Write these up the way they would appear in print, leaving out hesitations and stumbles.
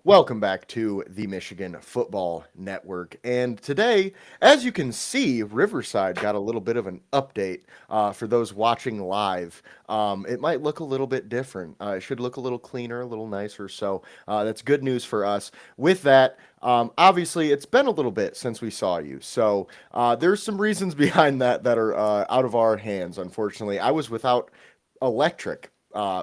Welcome back to the Michigan Football Network. And today, as you can see, Riverside got a little bit of an update for those watching live. It might look a little bit different. It should look a little cleaner, a little nicer. So that's good news for us. With that, obviously, it's been a little bit since we saw you. So there's some reasons behind that that are out of our hands, unfortunately. I was without electric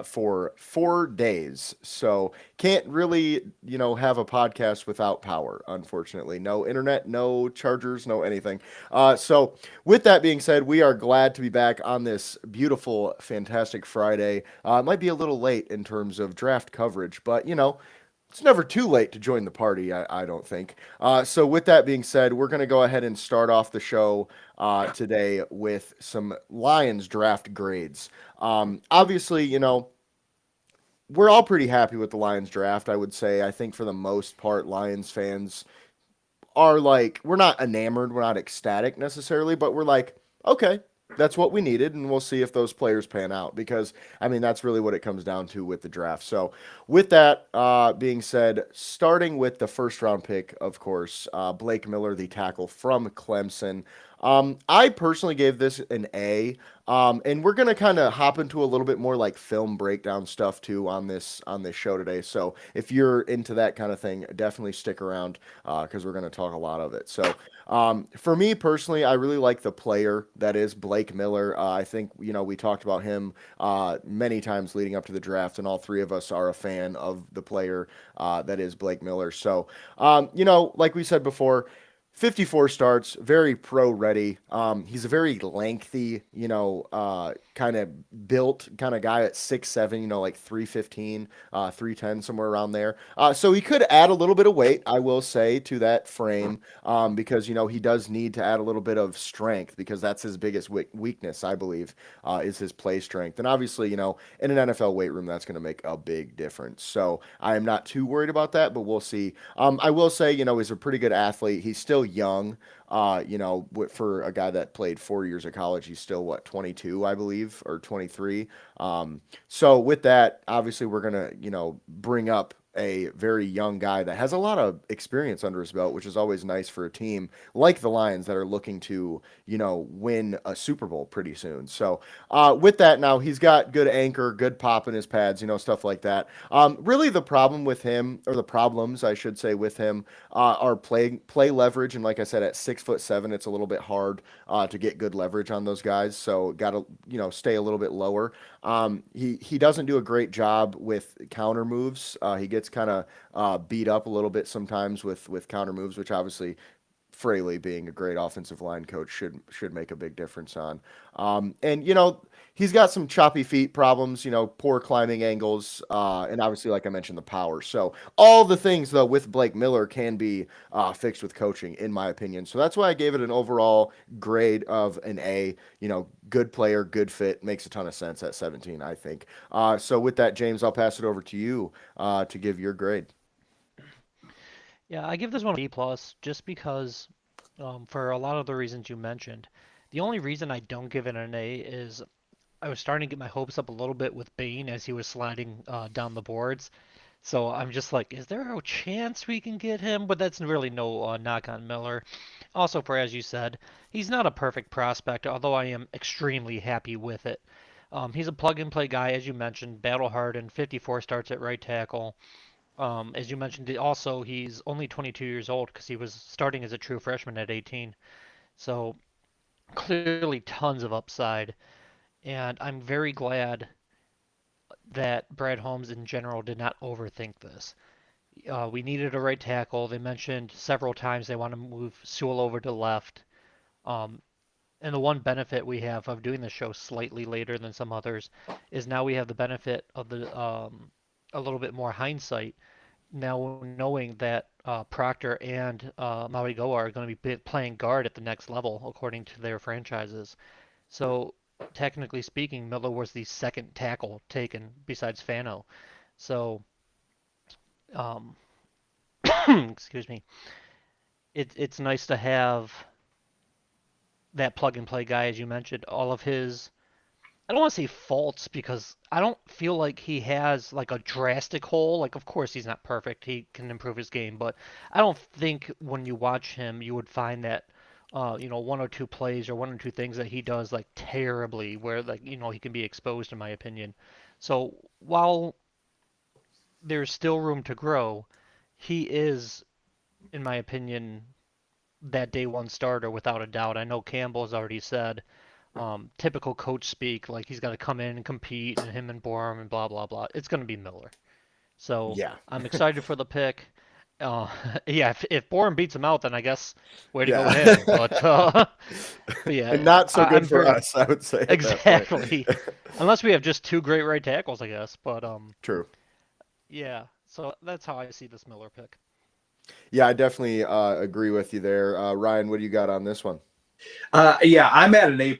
for 4 days. So can't really, have a podcast without power, unfortunately. No internet, no chargers, no anything. So with that being said, we are glad to be back on this beautiful, fantastic Friday. It might be a little late in terms of draft coverage, but it's never too late to join the party, I don't think. So, with that being said, we're going to go ahead and start off the show today with some Lions draft grades. Obviously, we're all pretty happy with the Lions draft, I would say. I think for the most part, Lions fans are like, we're not enamored, we're not ecstatic necessarily, but we're like, okay, that's what we needed, and we'll see if those players pan out because, I mean, that's really what it comes down to with the draft. So, with that being said, starting with the first round pick, of course, Blake Miller, the tackle from Clemson. I personally gave this an A. And we're gonna kind of hop into a little bit more like film breakdown stuff too on this show today. So if you're into that kind of thing, definitely stick around because we're gonna talk a lot of it. So for me personally, I really like the player that is Blake Miller. I think we talked about him many times leading up to the draft, and all three of us are a fan of the player that is Blake Miller. So like we said before. 54 starts, very pro ready. He's a very lengthy, kind of built kind of guy at 6'7", like 315, 310, somewhere around there. So he could add a little bit of weight, I will say, to that frame because, he does need to add a little bit of strength because that's his biggest weakness, I believe, is his play strength. And obviously, in an NFL weight room, that's going to make a big difference. So I am not too worried about that, but we'll see. I will say, he's a pretty good athlete. He's still young. For a guy that played 4 years of college, he's still 22, I believe, or 23. So with that, obviously, we're gonna bring up a very young guy that has a lot of experience under his belt, which is always nice for a team like the Lions that are looking to win a Super Bowl pretty soon. So with that, now he's got good anchor, good pop in his pads, stuff like that. Really, the problem with him, or the problems I should say with him, are play leverage, and like I said, at 6'7", it's a little bit hard to get good leverage on those guys. So got to stay a little bit lower. He doesn't do a great job with counter moves. He gets kind of beat up a little bit sometimes with counter moves, which obviously Fraley being a great offensive line coach should make a big difference on. And he's got some choppy feet problems, poor climbing angles, and obviously, like I mentioned, the power. So all the things though with Blake Miller can be fixed with coaching, in my opinion. So that's why I gave it an overall grade of an A. Good player, good fit, makes a ton of sense at 17, I think. So with that, James, I'll pass it over to you to give your grade. Yeah, I give this one a B plus just because, for a lot of the reasons you mentioned. The only reason I don't give it an A is I was starting to get my hopes up a little bit with Bain as he was sliding down the boards. So I'm just like, is there a chance we can get him? But that's really no knock on Miller. Also, for as you said, he's not a perfect prospect, although I am extremely happy with it. He's a plug and play guy, as you mentioned, battle hardened, 54 starts at right tackle. As you mentioned, also he's only 22 years old because he was starting as a true freshman at 18. So clearly tons of upside, and I'm very glad that Brad Holmes in general did not overthink this. We needed a right tackle. They mentioned several times they want to move Sewell over to left. Um, and the one benefit we have of doing the show slightly later than some others is now we have the benefit of the a little bit more hindsight now knowing that Proctor and Maui Goa are going to be playing guard at the next level according to their franchises. So technically speaking, Miller was the second tackle taken besides Fano. So um, excuse me, it's nice to have that plug and play guy as you mentioned. All of his I don't want to say faults because I don't feel like he has like a drastic hole. Like, of course, he's not perfect. He can improve his game, but I don't think when you watch him, you would find that, one or two plays or one or two things that he does like terribly, where like he can be exposed, in my opinion. So while there's still room to grow, he is, in my opinion, that day one starter without a doubt. I know Campbell has already said typical coach speak, like he's got to come in and compete, and him and Borum and blah blah blah. It's going to be Miller. So Yeah. I'm excited for the pick. Uh, yeah, if Borum beats him out, then I guess way to go Yeah. him. But but And yeah, not so good I'm for very us, I would say at that point. exactly. Unless we have just two great right tackles, I guess. But True. yeah. So that's how I see this Miller pick. Yeah, I definitely agree with you there. Ryan, what do you got on this one? Yeah, I'm at an A+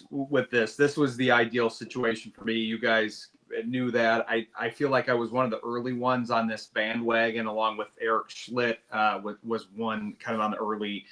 with this. This was the ideal situation for me. You guys knew that. I feel like I was one of the early ones on this bandwagon, along with Eric Schlitt, was one kind of on the early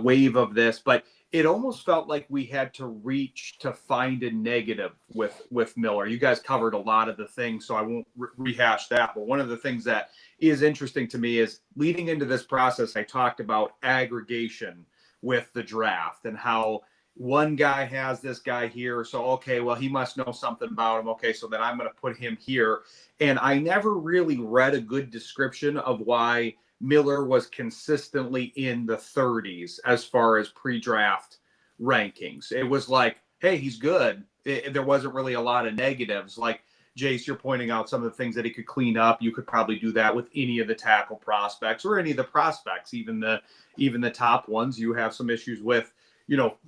wave of this. But it almost felt like we had to reach to find a negative with Miller. You guys covered a lot of the things, so I won't rehash that. But one of the things that is interesting to me is leading into this process, I talked about aggregation with the draft and how one guy has this guy here. So, okay, well, he must know something about him. Okay, so then I'm going to put him here. And I never really read a good description of why Miller was consistently in the 30s as far as pre-draft rankings. It was like, hey, he's good. There wasn't really a lot of negatives. Like, Jace, you're pointing out some of the things that he could clean up. You could probably do that with any of the tackle prospects or any of the prospects, even the top ones. You have some issues with,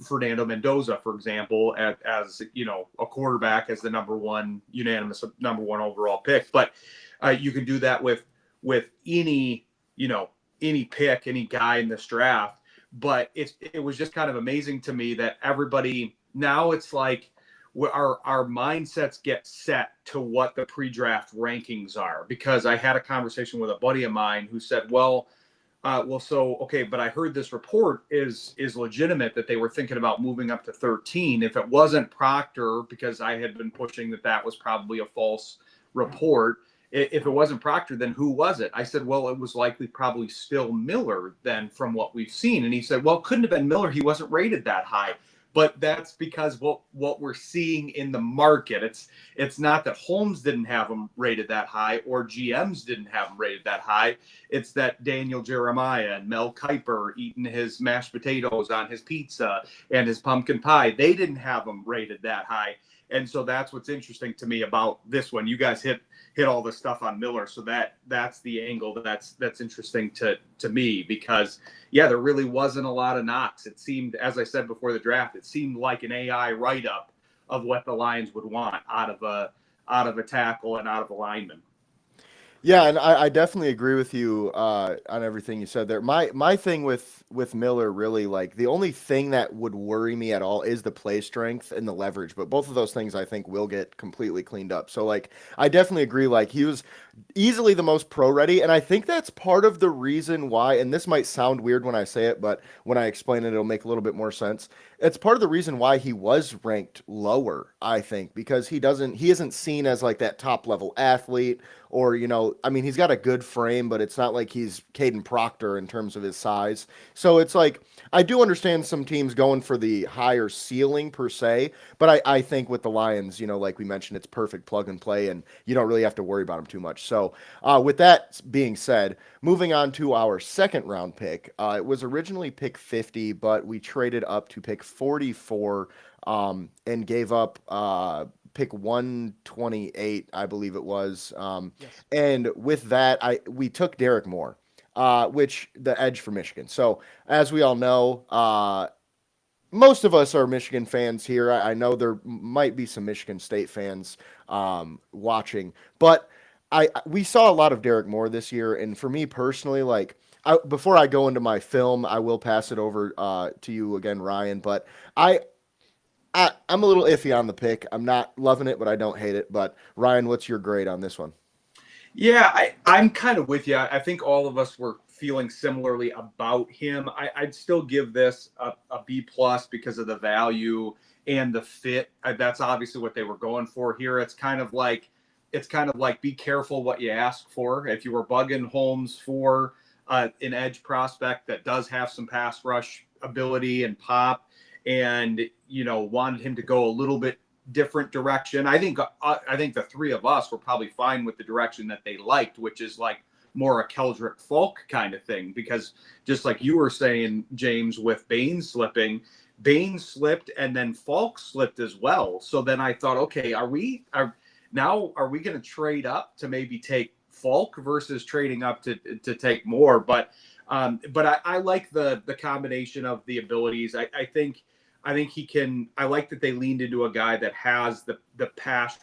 Fernando Mendoza, for example, as a quarterback, as the unanimous number one overall pick. But you can do that with any any pick, any guy in this draft. But it was just kind of amazing to me that everybody now, it's like our mindsets get set to what the pre-draft rankings are. Because I had a conversation with a buddy of mine who said, so okay, but I heard this report is legitimate, that they were thinking about moving up to 13. If it wasn't Proctor, because I had been pushing that was probably a false report. If it wasn't Proctor, then who was it? I said, well, it was likely probably still Miller then, from what we've seen. And he said, well, it couldn't have been Miller. He wasn't rated that high. But that's because what we're seeing in the market. It's not that Holmes didn't have him rated that high, or GMs didn't have him rated that high. It's that Daniel Jeremiah and Mel Kiper eating his mashed potatoes on his pizza and his pumpkin pie, they didn't have him rated that high. And so that's what's interesting to me about this one. You guys hit all the stuff on Miller, so that's the angle that's interesting to me, because there really wasn't a lot of knocks. It seemed, as I said before the draft, it seemed like an AI write-up of what the Lions would want out of a tackle and out of a lineman. Yeah, and I definitely agree with you on everything you said there. My thing with Miller, really, like, the only thing that would worry me at all is the play strength and the leverage, but both of those things I think will get completely cleaned up. So, like, I definitely agree. Like, he was easily the most pro ready, and I think that's part of the reason why. And this might sound weird when I say it, but when I explain it, it'll make a little bit more sense. It's part of the reason why he was ranked lower, I think, because he isn't seen as like that top level athlete, or, I mean, he's got a good frame, but it's not like he's Caden Proctor in terms of his size. So it's like, I do understand some teams going for the higher ceiling per se, but I think with the Lions, like we mentioned, it's perfect plug and play, and you don't really have to worry about him too much. So with that being said, moving on to our second round pick, it was originally pick 50, but we traded up to pick 44, and gave up pick 128, I believe it was. Yes. And with that, we took Derek Moore, which the edge for Michigan. So as we all know, most of us are Michigan fans here. I know there might be some Michigan State fans watching, but we saw a lot of Derek Moore this year, and for me personally, like, before I go into my film, I will pass it over to you again, Ryan. But I'm a little iffy on the pick. I'm not loving it, but I don't hate it. But Ryan, what's your grade on this one? Yeah, I'm kind of with you. I think all of us were feeling similarly about him. I'd still give this a B+ because of the value and the fit. That's obviously what they were going for here. It's kind of like be careful what you ask for. If you were bugging Holmes for an edge prospect that does have some pass rush ability and pop, and wanted him to go a little bit different direction, I think the three of us were probably fine with the direction that they liked, which is like more a Keldrick Falk kind of thing. Because just like you were saying, James, with Bain slipped and then Falk slipped as well. So then I thought, okay, are we going to trade up to maybe take Falk versus trading up to take more? But I like the combination of the abilities. I think he can. I like that they leaned into a guy that has the pass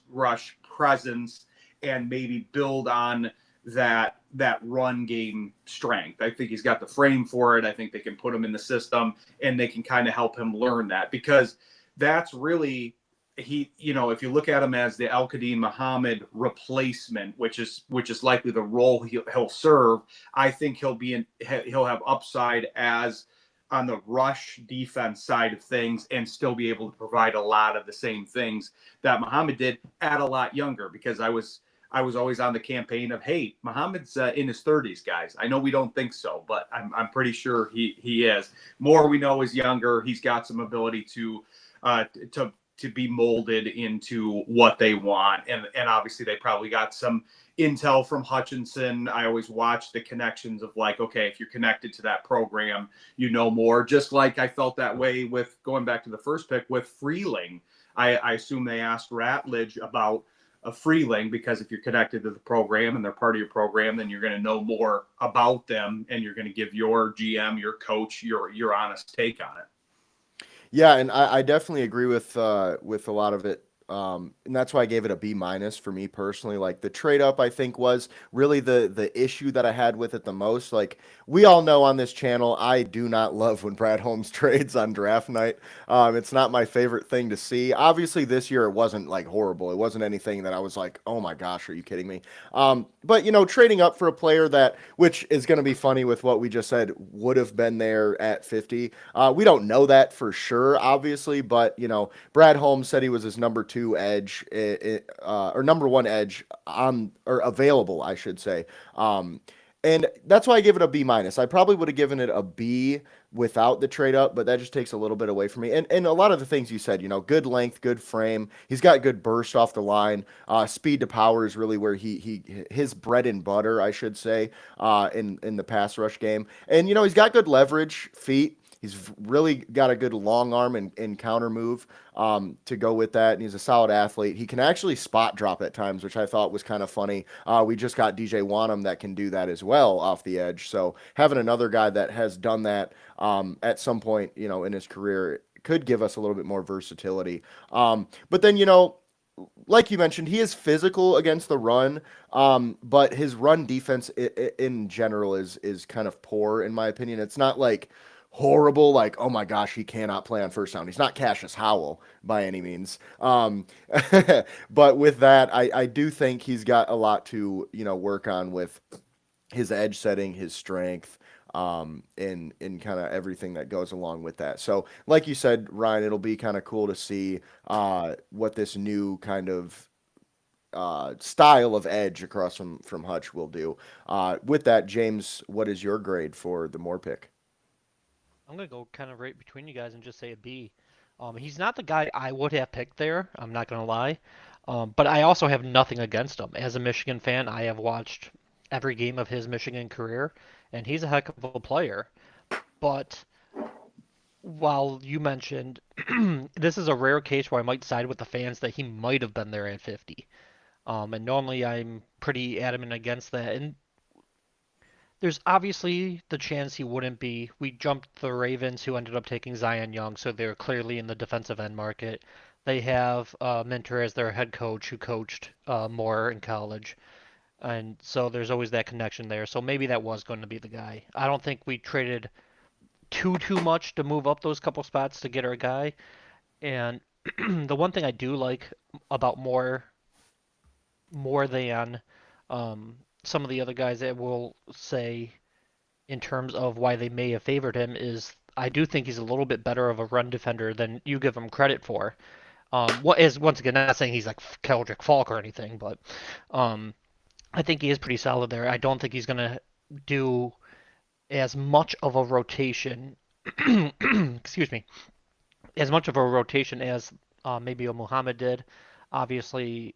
rush presence and maybe build on that run game strength. I think he's got the frame for it. I think they can put him in the system and they can kind of help him learn that, because that's really if you look at him as the Al-Qadim Muhammad replacement, which is likely the role he'll serve. I think he'll have upside as on the rush defense side of things and still be able to provide a lot of the same things that Muhammad did at a lot younger, because I was always on the campaign of, hey, Muhammad's in his 30s, guys. I know we don't think so, but I'm pretty sure he is. More we know is younger. He's got some ability to be molded into what they want, and obviously they probably got some intel from Hutchinson. I always watch the connections of like, okay, if you're connected to that program, more. Just like I felt that way with going back to the first pick with Freeling. I assume they asked Ratledge about a Freeling, because if you're connected to the program and they're part of your program, then you're going to know more about them and you're going to give your GM, your coach, your honest take on it. Yeah, and I definitely agree with a lot of it. And that's why I gave it a B minus for me personally. Like the trade up, I think was really the issue that I had with it the most. Like we all know on this channel, I do not love when Brad Holmes trades on draft night. It's not my favorite thing to see. Obviously, this year it wasn't like horrible. It wasn't anything that I was like, oh my gosh, are you kidding me? But trading up for a player that, which is going to be funny with what we just said, would have been there at 50. We don't know that for sure, obviously, but Brad Holmes said he was his number 2 edge, or number 1 edge on, or available, I should say. And that's why I give it a B minus. I probably would have given it a B without the trade up, but that just takes a little bit away from me. And a lot of the things you said, good length, good frame. He's got good burst off the line. Speed to power is really where his bread and butter, I should say, in the pass rush game. And he's got good leverage, feet. He's really got a good long arm and counter move to go with that. And he's a solid athlete. He can actually spot drop at times, which I thought was kind of funny. We just got DJ Wanham that can do that as well off the edge. So having another guy that has done that at some point, in his career could give us a little bit more versatility. But then, like you mentioned, he is physical against the run, but his run defense in general is kind of poor, in my opinion. It's not like horrible, like, oh my gosh, he cannot play on first down. He's not Cassius Howell by any means. But with that, I do think he's got a lot to, work on with his edge setting, his strength, in kind of everything that goes along with that. So like you said, Ryan, it'll be kind of cool to see what this new kind of style of edge across from Hutch will do. With that, James, what is your grade for the Moore pick? I'm gonna go kind of right between you guys and just say a B. He's not the guy I would have picked there. I'm not gonna lie, but I also have nothing against him. As a Michigan fan, I have watched every game of his Michigan career, and he's a heck of a player. But while you mentioned this is a rare case where I might side with the fans that he might have been there at 50. And normally I'm pretty adamant against that. And there's obviously the chance he wouldn't be. We jumped the Ravens, who ended up taking Zion Young, so they're clearly in the defensive end market. They have Minter as their head coach, who coached Moore in college, and so there's always that connection there. So maybe that was going to be the guy. I don't think we traded too much to move up those couple spots to get our guy. And the one thing I do like about Moore more than some of the other guys that will say in terms of why they may have favored him is I do think he's a little bit better of a run defender than you give him credit for. What is once again not saying he's like Keldrick Falk or anything, but um, I think he is pretty solid there. I don't think he's gonna do as much of a rotation. Excuse me, as much of a rotation as maybe a Muhammad did. Obviously,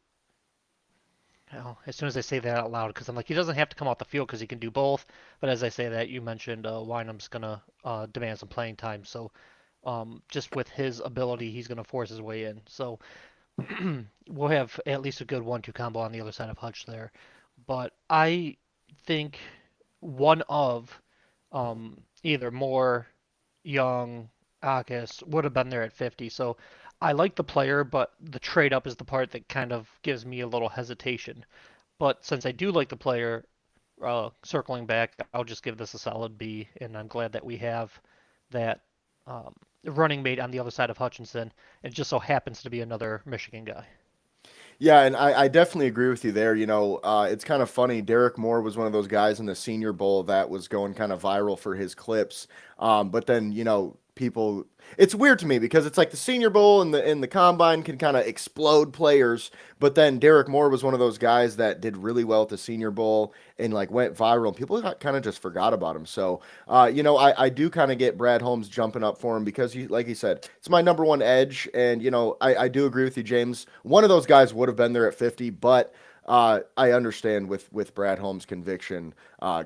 as soon as I say that out loud, because I'm like, he doesn't have to come off the field because he can do both. But as I say that, you mentioned Wynham's gonna demand some playing time. So just with his ability, he's gonna force his way in. So we'll have at least a good 1-2 combo on the other side of Hutch there. But I think one of either Moore, Young, Akis would have been there at 50. So I like the player, but the trade up is the part that kind of gives me a little hesitation. But since I do like the player, circling back, I'll just give this a solid B, and I'm glad that we have that running mate on the other side of Hutchinson. It just so happens to be another Michigan guy. Yeah, and I definitely agree with you there. It's kind of funny. Derek Moore was one of those guys in the Senior Bowl that was going kind of viral for his clips. But then, people, it's weird to me because it's like the Senior Bowl and the Combine can kind of explode players. But then Derek Moore was one of those guys that did really well at the Senior Bowl and like went viral, and people kind of just forgot about him. So, I do kind of get Brad Holmes jumping up for him because, like he said, it's my number one edge. And, I do agree with you, James. One of those guys would have been there at 50, but I understand with Brad Holmes' conviction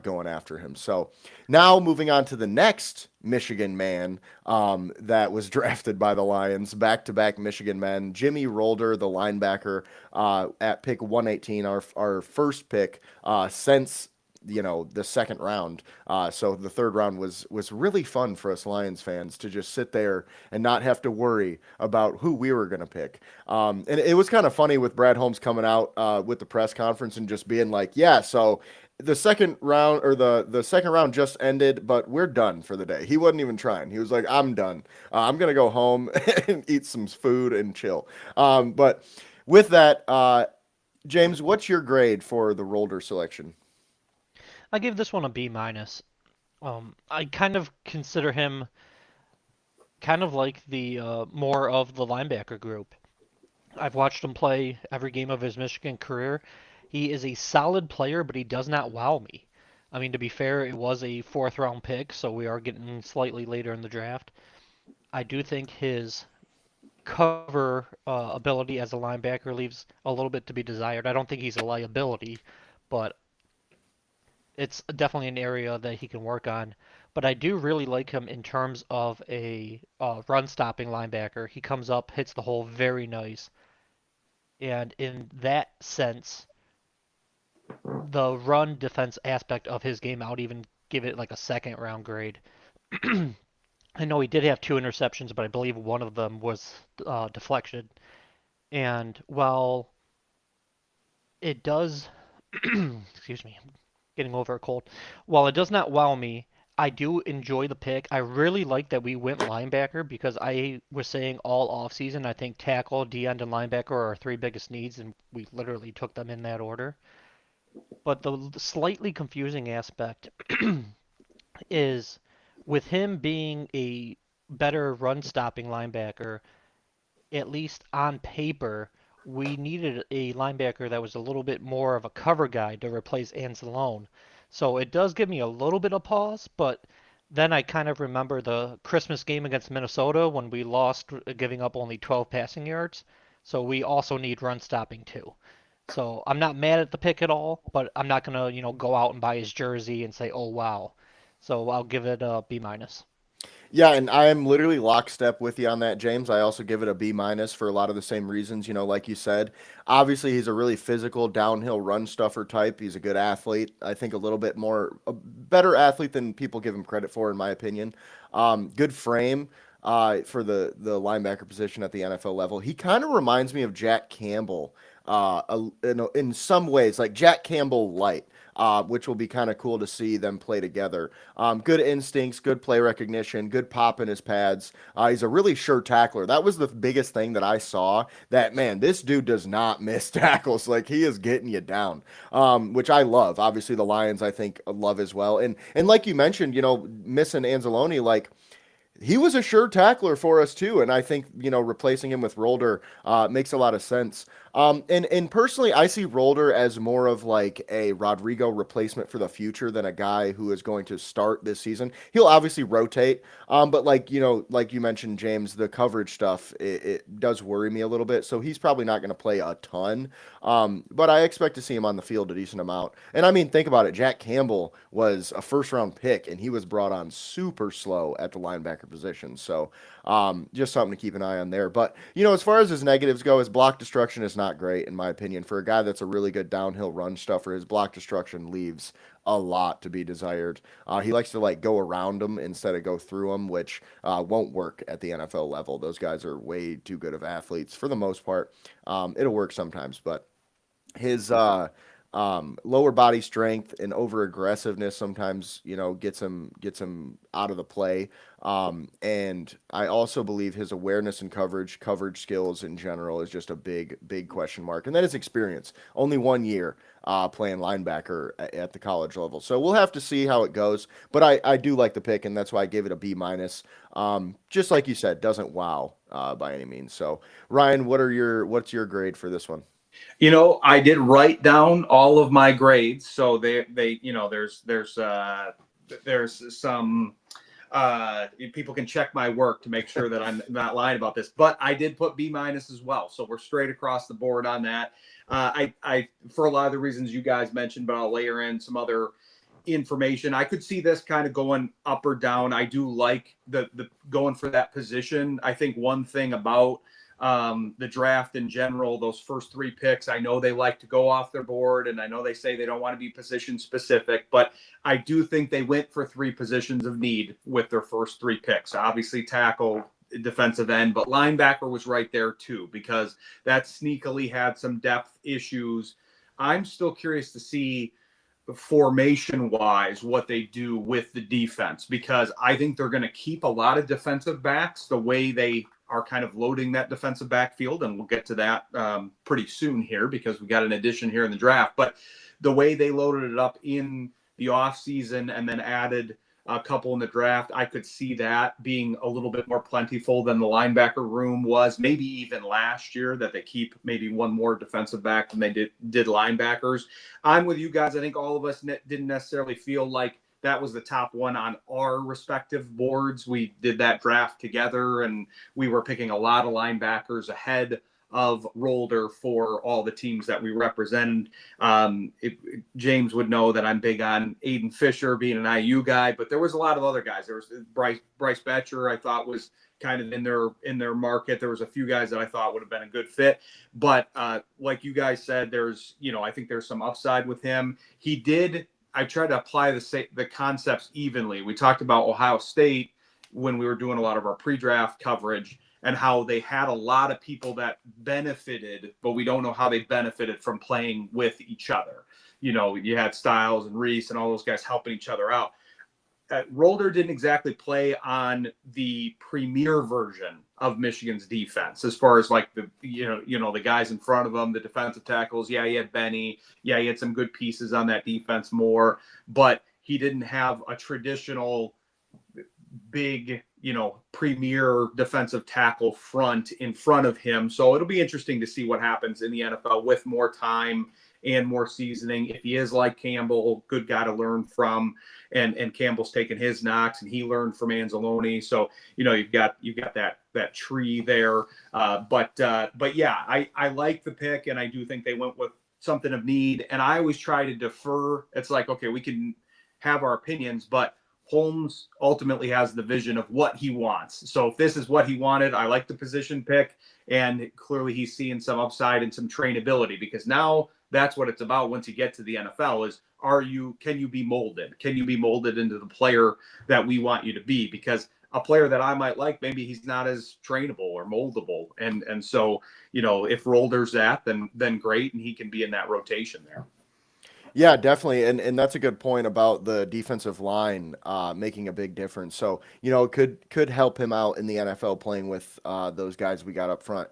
going after him. So now moving on to the next Michigan man that was drafted by the Lions, back-to-back Michigan men, Jimmy Rolder, the linebacker, at pick 118, our first pick since the second round. So the third round was really fun for us Lions fans to just sit there and not have to worry about who we were going to pick. And it was kind of funny with Brad Holmes coming out with the press conference and just being like, yeah, so the second round or the second round just ended, but we're done for the day. He wasn't even trying. He was like, I'm done. I'm going to go home and eat some food and chill. But with that, James, what's your grade for the Rolder selection? I give this one a B minus. I kind of consider him kind of like the more of the linebacker group. I've watched him play every game of his Michigan career. He is a solid player, but he does not wow me. I mean, to be fair, it was a fourth round pick, so we are getting slightly later in the draft. I do think his cover ability as a linebacker leaves a little bit to be desired. I don't think he's a liability, but it's definitely an area that he can work on. But I do really like him in terms of a run stopping linebacker. He comes up, hits the hole very nice. And in that sense, the run defense aspect of his game, I would even give it like a second round grade. I know he did have two interceptions, but I believe one of them was deflection. And while it does, excuse me, I'm getting over a cold. While it does not wow me, I do enjoy the pick. I really like that we went linebacker because I was saying all offseason, I think tackle, D end, and linebacker are our three biggest needs, and we literally took them in that order. But the slightly confusing aspect is with him being a better run stopping linebacker, at least on paper, we needed a linebacker that was a little bit more of a cover guy to replace Anzalone. So it does give me a little bit of pause, but then I kind of remember the Christmas game against Minnesota when we lost, giving up only 12 passing yards. So we also need run stopping too. So I'm not mad at the pick at all, but I'm not gonna, go out and buy his jersey and say, "Oh wow." So I'll give it a B minus. Yeah, and I am literally lockstep with you on that, James. I also give it a B minus for a lot of the same reasons, like you said. Obviously, he's a really physical downhill run stuffer type. He's a good athlete. I think a little bit more a better athlete than people give him credit for, in my opinion. Good frame for the linebacker position at the NFL level. He kind of reminds me of Jack Campbell in some ways, like Jack Campbell light. Which will be kind of cool to see them play together. Good instincts, good play recognition, good pop in his pads. He's a really sure tackler. That was the biggest thing that I saw. That man, this dude does not miss tackles. Like he is getting you down, which I love. Obviously, the Lions I think love as well. And like you mentioned, missing Anzalone, like he was a sure tackler for us too, and I think replacing him with Rolder makes a lot of sense. And personally, I see Rolder as more of like a Rodrigo replacement for the future than a guy who is going to start this season. He'll obviously rotate, but like you mentioned, James, the coverage stuff it does worry me a little bit. So he's probably not going to play a ton, but I expect to see him on the field a decent amount. And I mean, think about it. Jack Campbell was a first round pick, and he was brought on super slow at the linebacker position. So just something to keep an eye on there. But, as far as his negatives go, his block destruction is not great, in my opinion. For a guy that's a really good downhill run stuffer, his block destruction leaves a lot to be desired. He likes to like go around them instead of go through them, which won't work at the NFL level. Those guys are way too good of athletes for the most part. It'll work sometimes, but his lower body strength and over aggressiveness sometimes gets him out of the play. And I also believe his awareness and coverage skills in general is just a big question mark. And then his experience, only 1 year playing linebacker at the college level. So we'll have to see how it goes. But I do like the pick, and that's why I gave it a B minus. Just like you said, doesn't wow by any means. So Ryan, what's your grade for this one? I did write down all of my grades, so there's some people can check my work to make sure that I'm not lying about this. But I did put B minus as well, so we're straight across the board on that. I for a lot of the reasons you guys mentioned, but I'll layer in some other information. I could see this kind of going up or down. I do like the going for that position. I think one thing about the draft in general, those first 3 picks, I know they like to go off their board, and I know they say they don't want to be position specific, but I do think they went for 3 positions of need with their first 3 picks. Obviously, tackle, defensive end, but linebacker was right there too, because that sneakily had some depth issues. I'm still curious to see formation wise what they do with the defense, because I think they're going to keep a lot of defensive backs the way they are kind of loading that defensive backfield, and we'll get to that pretty soon here because we got an addition here in the draft. But the way they loaded it up in the offseason and then added a couple in the draft, I could see that being a little bit more plentiful than the linebacker room was, maybe even last year, that they keep maybe one more defensive back than they did linebackers. I'm with you guys. I think all of us didn't necessarily feel like that was the top one on our respective boards. We did that draft together, and we were picking a lot of linebackers ahead of Rolder for all the teams that we represented. James would know that I'm big on Aiden Fisher being an IU guy, but there was a lot of other guys. There was Bryce Betcher, I thought was kind of in their market. There was a few guys that I thought would have been a good fit, but like you guys said, I think there's some upside with him. I tried to apply the concepts evenly. We talked about Ohio State when we were doing a lot of our pre-draft coverage, and how they had a lot of people that benefited, but we don't know how they benefited from playing with each other. You had Styles and Reese and all those guys helping each other out. Rolder didn't exactly play on the premier version of Michigan's defense, as far as like the guys in front of him, the defensive tackles. Yeah, he had Benny. Yeah, he had some good pieces on that defense more, but he didn't have a traditional big, premier defensive tackle front in front of him. So it'll be interesting to see what happens in the NFL with more time and more seasoning. If he is like Campbell, good guy to learn from, and Campbell's taking his knocks, and he learned from Anzalone. So you've got that tree there. But yeah, I like the pick, and I do think they went with something of need. And I always try to defer. It's like, okay, we can have our opinions, but Holmes ultimately has the vision of what he wants. So if this is what he wanted, I like the position pick, and clearly he's seeing some upside and some trainability, because now that's what it's about once you get to the NFL is, can you be molded? Can you be molded into the player that we want you to be? Because a player that I might like, maybe he's not as trainable or moldable. And so, if Rolder's that, then great, and he can be in that rotation there. Yeah, definitely, and that's a good point about the defensive line making a big difference. So it could help him out in the NFL playing with those guys we got up front.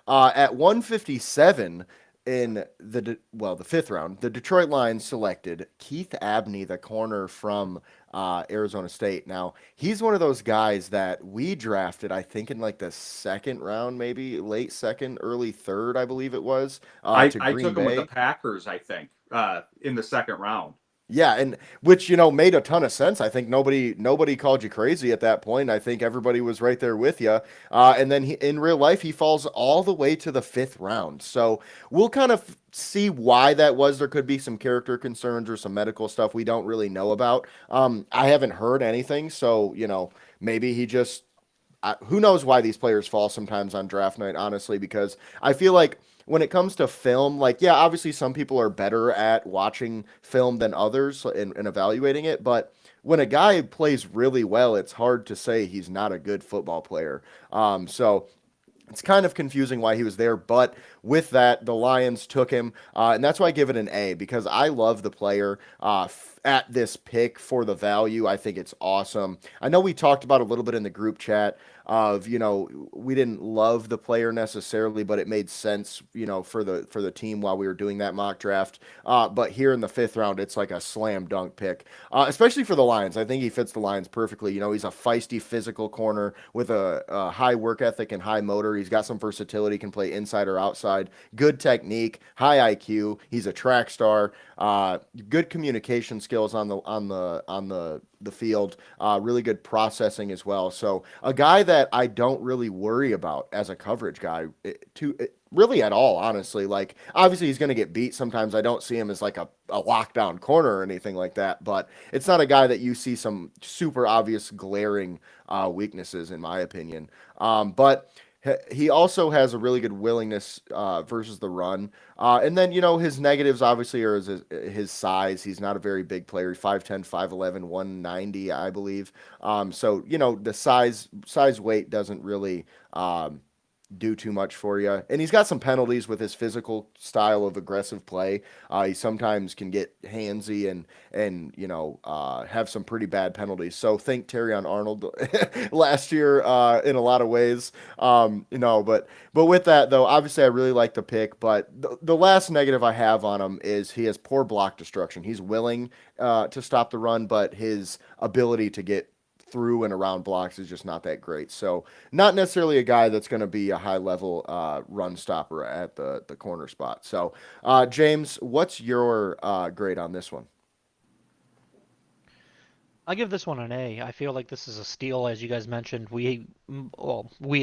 At 157, the fifth round, the Detroit Lions selected Keith Abney, the corner from Arizona State. Now he's one of those guys that we drafted, I think, in like the second round, maybe late second, early third, I believe it was, to I Green took him with the Bay. Packers, I think, in the second round. Yeah, and which made a ton of sense. I think nobody called you crazy at that point. I think everybody was right there with you. And then in real life, he falls all the way to the fifth round. So we'll kind of see why that was. There could be some character concerns or some medical stuff we don't really know about. I haven't heard anything, so maybe he just who knows why these players fall sometimes on draft night, honestly, because I feel like when it comes to film, like, yeah, obviously some people are better at watching film than others and evaluating it, but when a guy plays really well, it's hard to say he's not a good football player. So it's kind of confusing why he was there, but with that, the Lions took him, and that's why I give it an A because I love the player at this pick for the value. I think it's awesome. I know we talked about a little bit in the group chat of we didn't love the player necessarily, but it made sense for the team while we were doing that mock draft. But here in the fifth round, it's like a slam dunk pick, especially for the Lions. I think he fits the Lions perfectly. He's a feisty physical corner with a high work ethic and high motor. He's got some versatility, can play inside or outside, good technique, high IQ. He's a track star, good communication skills on the field, really good processing as well. So a guy that I don't really worry about as a coverage guy really at all, honestly. Like obviously he's going to get beat sometimes. I don't see him as like a lockdown corner or anything like that, but it's not a guy that you see some super obvious glaring weaknesses in my opinion. But he also has a really good willingness versus the run. And then, his negatives obviously are his size. He's not a very big player. 5'10", 5'11", 190, I believe. So, the size weight doesn't really do too much for you. And he's got some penalties with his physical style of aggressive play. He sometimes can get handsy and have some pretty bad penalties. So think Terrion Arnold last year in a lot of ways. But with that though, obviously I really like the pick. But the last negative I have on him is he has poor block destruction. He's willing to stop the run, but his ability to get through and around blocks is just not that great. So not necessarily a guy that's going to be a high level run stopper at the corner spot. So James, what's your grade on this one? I give this one an A. I feel like this is a steal, as you guys mentioned. We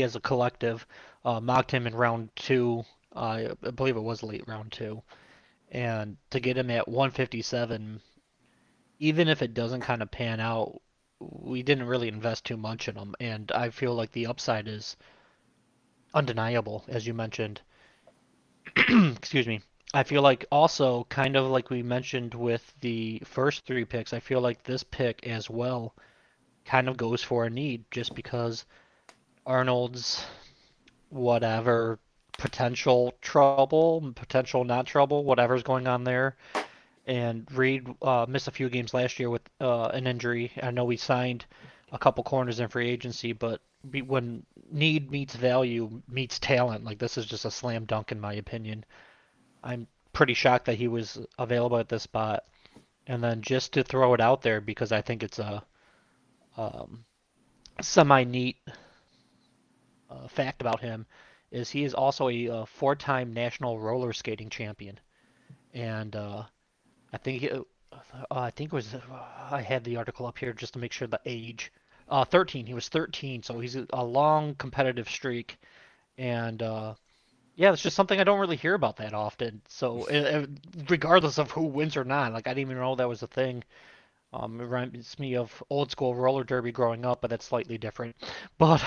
as a collective mocked him in round two. I believe it was late round two, and to get him at 157, even if it doesn't kind of pan out, we didn't really invest too much in him, and I feel like the upside is undeniable, as you mentioned. Excuse me. I feel like also, kind of like we mentioned with the first three picks, I feel like this pick as well kind of goes for a need just because Arnold's whatever potential trouble, potential not trouble, whatever's going on there. And Reed missed a few games last year with an injury. I know we signed a couple corners in free agency, but when need meets value meets talent, like this is just a slam dunk in my opinion. I'm pretty shocked that he was available at this spot. And then just to throw it out there because I think it's a um, semi-neat fact about him is he is also a four-time national roller skating champion, and I think I think it was I had the article up here just to make sure the age. 13. He was 13, so he's a long competitive streak, and yeah, it's just something I don't really hear about that often. So regardless of who wins or not, like I didn't even know that was a thing. It reminds me of old school roller derby growing up, but that's slightly different. But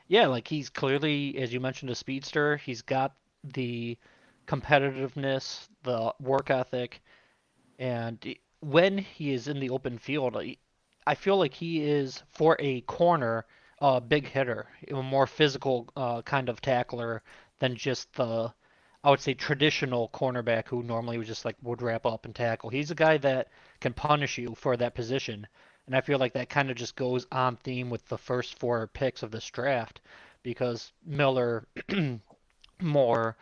yeah, like he's clearly, as you mentioned, a speedster. He's got the competitiveness, the work ethic, and when he is in the open field, I feel like he is for a corner, a big hitter, a more physical kind of tackler than just the, I would say, traditional cornerback who normally would just like would wrap up and tackle. He's a guy that can punish you for that position, and I feel like that kind of just goes on theme with the first four picks of this draft because Miller, Moore,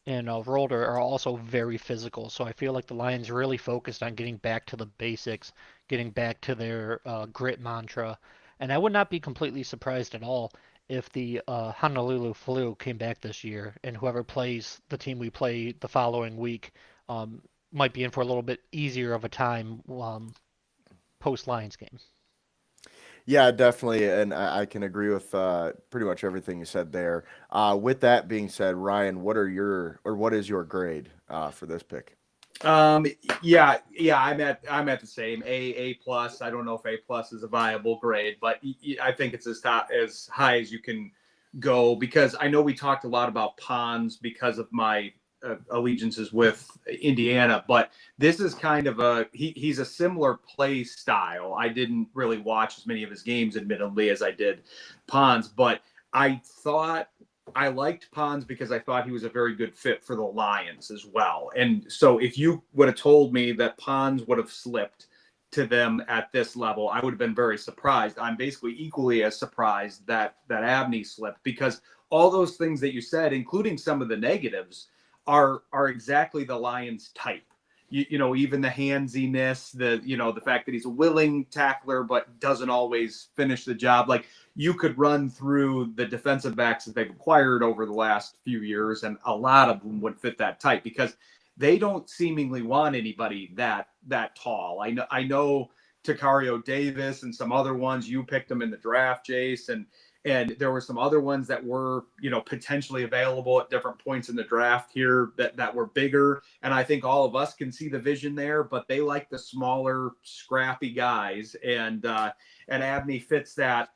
and Roller are also very physical. So I feel like the Lions really focused on getting back to the basics, getting back to their grit mantra. And I would not be completely surprised at all if the Honolulu Flu came back this year, and whoever plays the team we play the following week um, might be in for a little bit easier of a time post Lions game. Yeah, definitely, and I can agree with pretty much everything you said there. With that being said, Ryan, what is your grade for this pick? Um, yeah, I'm at the same A plus. I don't know if A plus is a viable grade, but I think it's as high as you can go because I know we talked a lot about Pons because of my allegiances with Indiana, but this is kind of he's a similar play style. I didn't really watch as many of his games, admittedly, as I did Pons, but I thought I liked Pons because I thought he was a very good fit for the Lions as well. And so if you would have told me that Pons would have slipped to them at this level, I would have been very surprised. I'm basically equally as surprised that Abney slipped because all those things that you said, including some of the negatives, are exactly the Lions type. Even the handsiness, the fact that he's a willing tackler but doesn't always finish the job. Like you could run through the defensive backs that they've acquired over the last few years, and a lot of them would fit that type because they don't seemingly want anybody that tall. I know Takario Davis and some other ones. You picked them in the draft, Jace, and there were some other ones that were potentially available at different points in the draft here that were bigger. And I think all of us can see the vision there, but they like the smaller, scrappy guys, and Abney fits that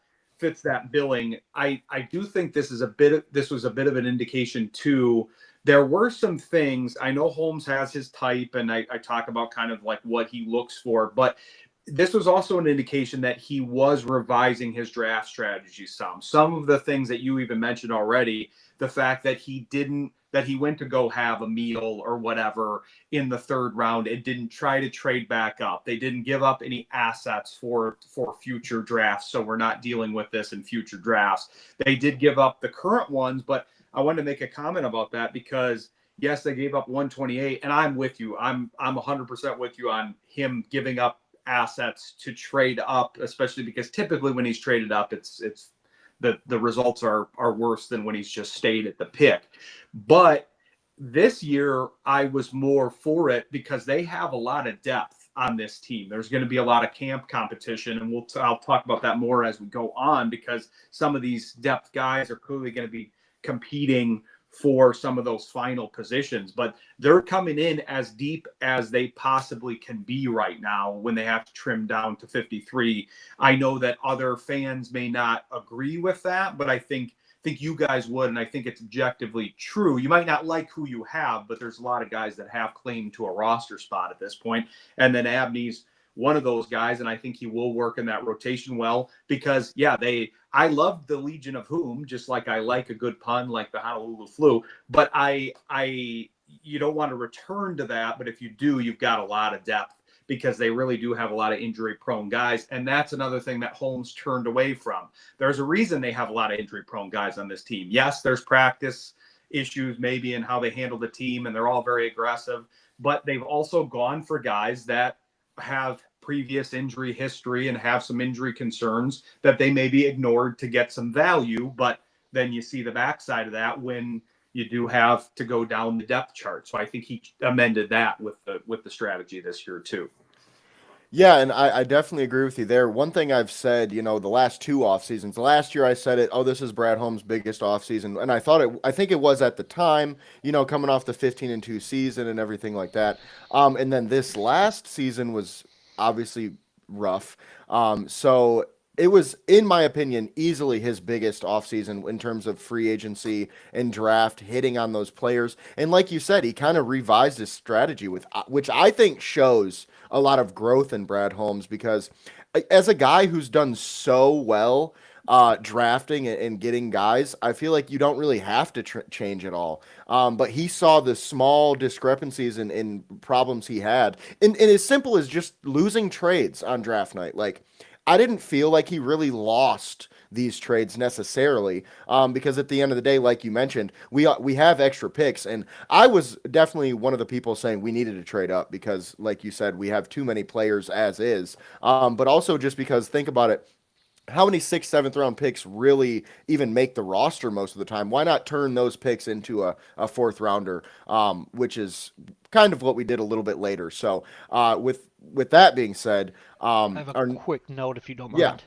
billing. I do think this was a bit of an indication too. There were some things. I know Holmes has his type, and I talk about kind of like what he looks for, but this was also an indication that he was revising his draft strategy some of the things that you even mentioned already, the fact that he went to go have a meal or whatever in the third round and didn't try to trade back up. They didn't give up any assets for future drafts, so we're not dealing with this in future drafts. They did give up the current ones, but I wanted to make a comment about that because yes, they gave up 128, and I'm with you. I'm 100% with you on him giving up assets to trade up, especially because typically when he's traded up, it's the results are worse than when he's just stayed at the pick. But this year, I was more for it because they have a lot of depth on this team. There's going to be a lot of camp competition, and I'll talk about that more as we go on because some of these depth guys are clearly going to be competing for some of those final positions, but they're coming in as deep as they possibly can be right now when they have to trim down to 53. I know that other fans may not agree with that, but I think you guys would, and I think it's objectively true. You might not like who you have, but there's a lot of guys that have claim to a roster spot at this point. And then Abney's one of those guys, and I think he will work in that rotation well because, yeah, I love the Legion of Whom, just like I like a good pun like the Honolulu Flu, but you don't want to return to that, but if you do, you've got a lot of depth because they really do have a lot of injury-prone guys, and that's another thing that Holmes turned away from. There's a reason they have a lot of injury-prone guys on this team. Yes, there's practice issues maybe in how they handle the team, and they're all very aggressive, but they've also gone for guys that have previous injury history and have some injury concerns that they may be ignored to get some value. But then you see the backside of that when you do have to go down the depth chart. So I think he amended that with the strategy this year too. Yeah, and I definitely agree with you there. One thing I've said, the last two off seasons. Last year I said it, oh, this is Brad Holmes' biggest off season, and I think it was at the time, coming off the 15-2 season and everything like that. And then this last season was obviously rough. So it was, in my opinion, easily his biggest offseason in terms of free agency and draft, hitting on those players. And like you said, he kind of revised his strategy which I think shows a lot of growth in Brad Holmes because as a guy who's done so well drafting and getting guys, I feel like you don't really have to change it all. But he saw the small discrepancies in problems he had. And as simple as just losing trades on draft night. Like, I didn't feel like he really lost these trades necessarily, because at the end of the day, like you mentioned, we have extra picks, and I was definitely one of the people saying we needed to trade up because, like you said, we have too many players as is. But also just because think about it, how many sixth, seventh round picks really even make the roster most of the time? Why not turn those picks into a fourth rounder, which is kind of what we did a little bit later. So with that being said, I have a our quick note if you don't yeah, mind.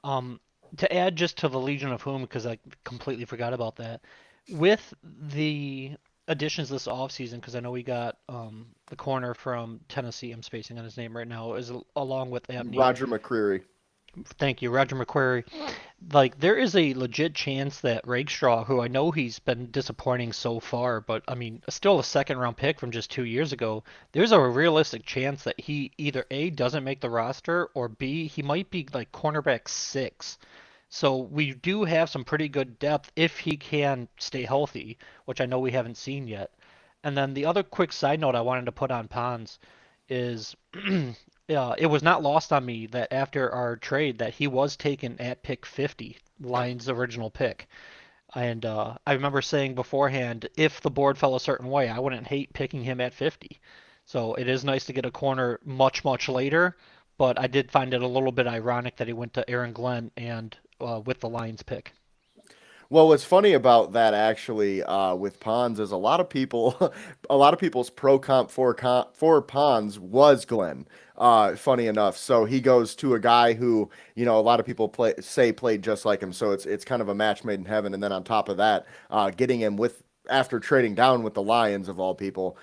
Um, to add just to the Legion of Whom, because I completely forgot about that. With the additions this offseason, because I know we got the corner from Tennessee, I'm spacing on his name right now, is along with Abney. Roger McCreary. Thank you, Roger McQuarrie. Like, there is a legit chance that Rakestraw, who I know he's been disappointing so far, but I mean, still a second round pick from just 2 years ago, there's a realistic chance that he either A, doesn't make the roster, or B, he might be like cornerback six. So we do have some pretty good depth if he can stay healthy, which I know we haven't seen yet. And then the other quick side note I wanted to put on Pons is it was not lost on me that after our trade that he was taken at pick 50, Lions' original pick. And I remember saying beforehand, if the board fell a certain way, I wouldn't hate picking him at 50. So it is nice to get a corner much, much later, but I did find it a little bit ironic that he went to Aaron Glenn and with the Lions pick. Well, what's funny about that actually with Pons is a lot of people, a lot of people's pro comp for Pons was Glenn. Funny enough, so he goes to a guy who a lot of people played just like him. So it's kind of a match made in heaven. And then on top of that, getting him with after trading down with the Lions of all people,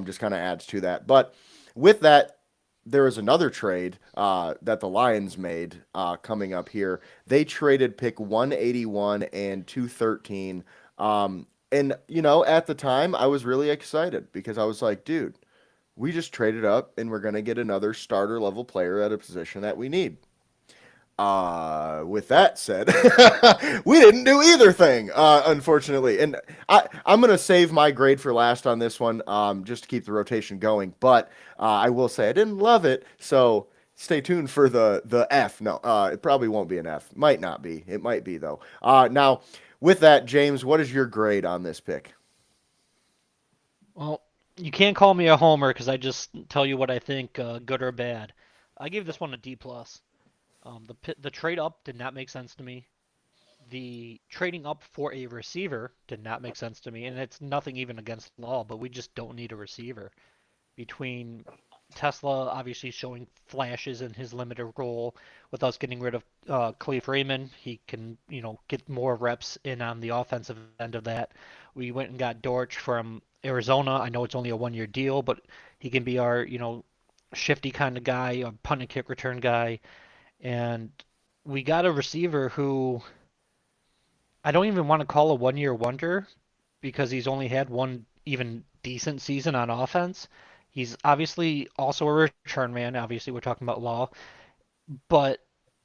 just kind of adds to that. But with that, there was another trade that the Lions made coming up here. They traded pick 181 and 213. And, at the time, I was really excited because I was like, dude, we just traded up and we're going to get another starter level player at a position that we need. With that said, we didn't do either thing, unfortunately. And I'm going to save my grade for last on this one, just to keep the rotation going. But I will say I didn't love it, so stay tuned for the F. No, it probably won't be an F. Might not be. It might be, though. Now, with that, James, what is your grade on this pick? Well, you can't call me a homer because I just tell you what I think, good or bad. I gave this one a D plus. The trade up did not make sense to me. The trading up for a receiver did not make sense to me, and it's nothing even against law, but we just don't need a receiver. Between Tesla obviously showing flashes in his limited role, with us getting rid of Khalif Raymond, he can get more reps in on the offensive end of that. We went and got Dortch from Arizona. I know it's only a 1 year deal, but he can be our shifty kind of guy, a punt and kick return guy, and we got a receiver who I don't even want to call a 1 year wonder because he's only had one even decent season on offense. He's obviously also a return man. Obviously, we're talking about Law, but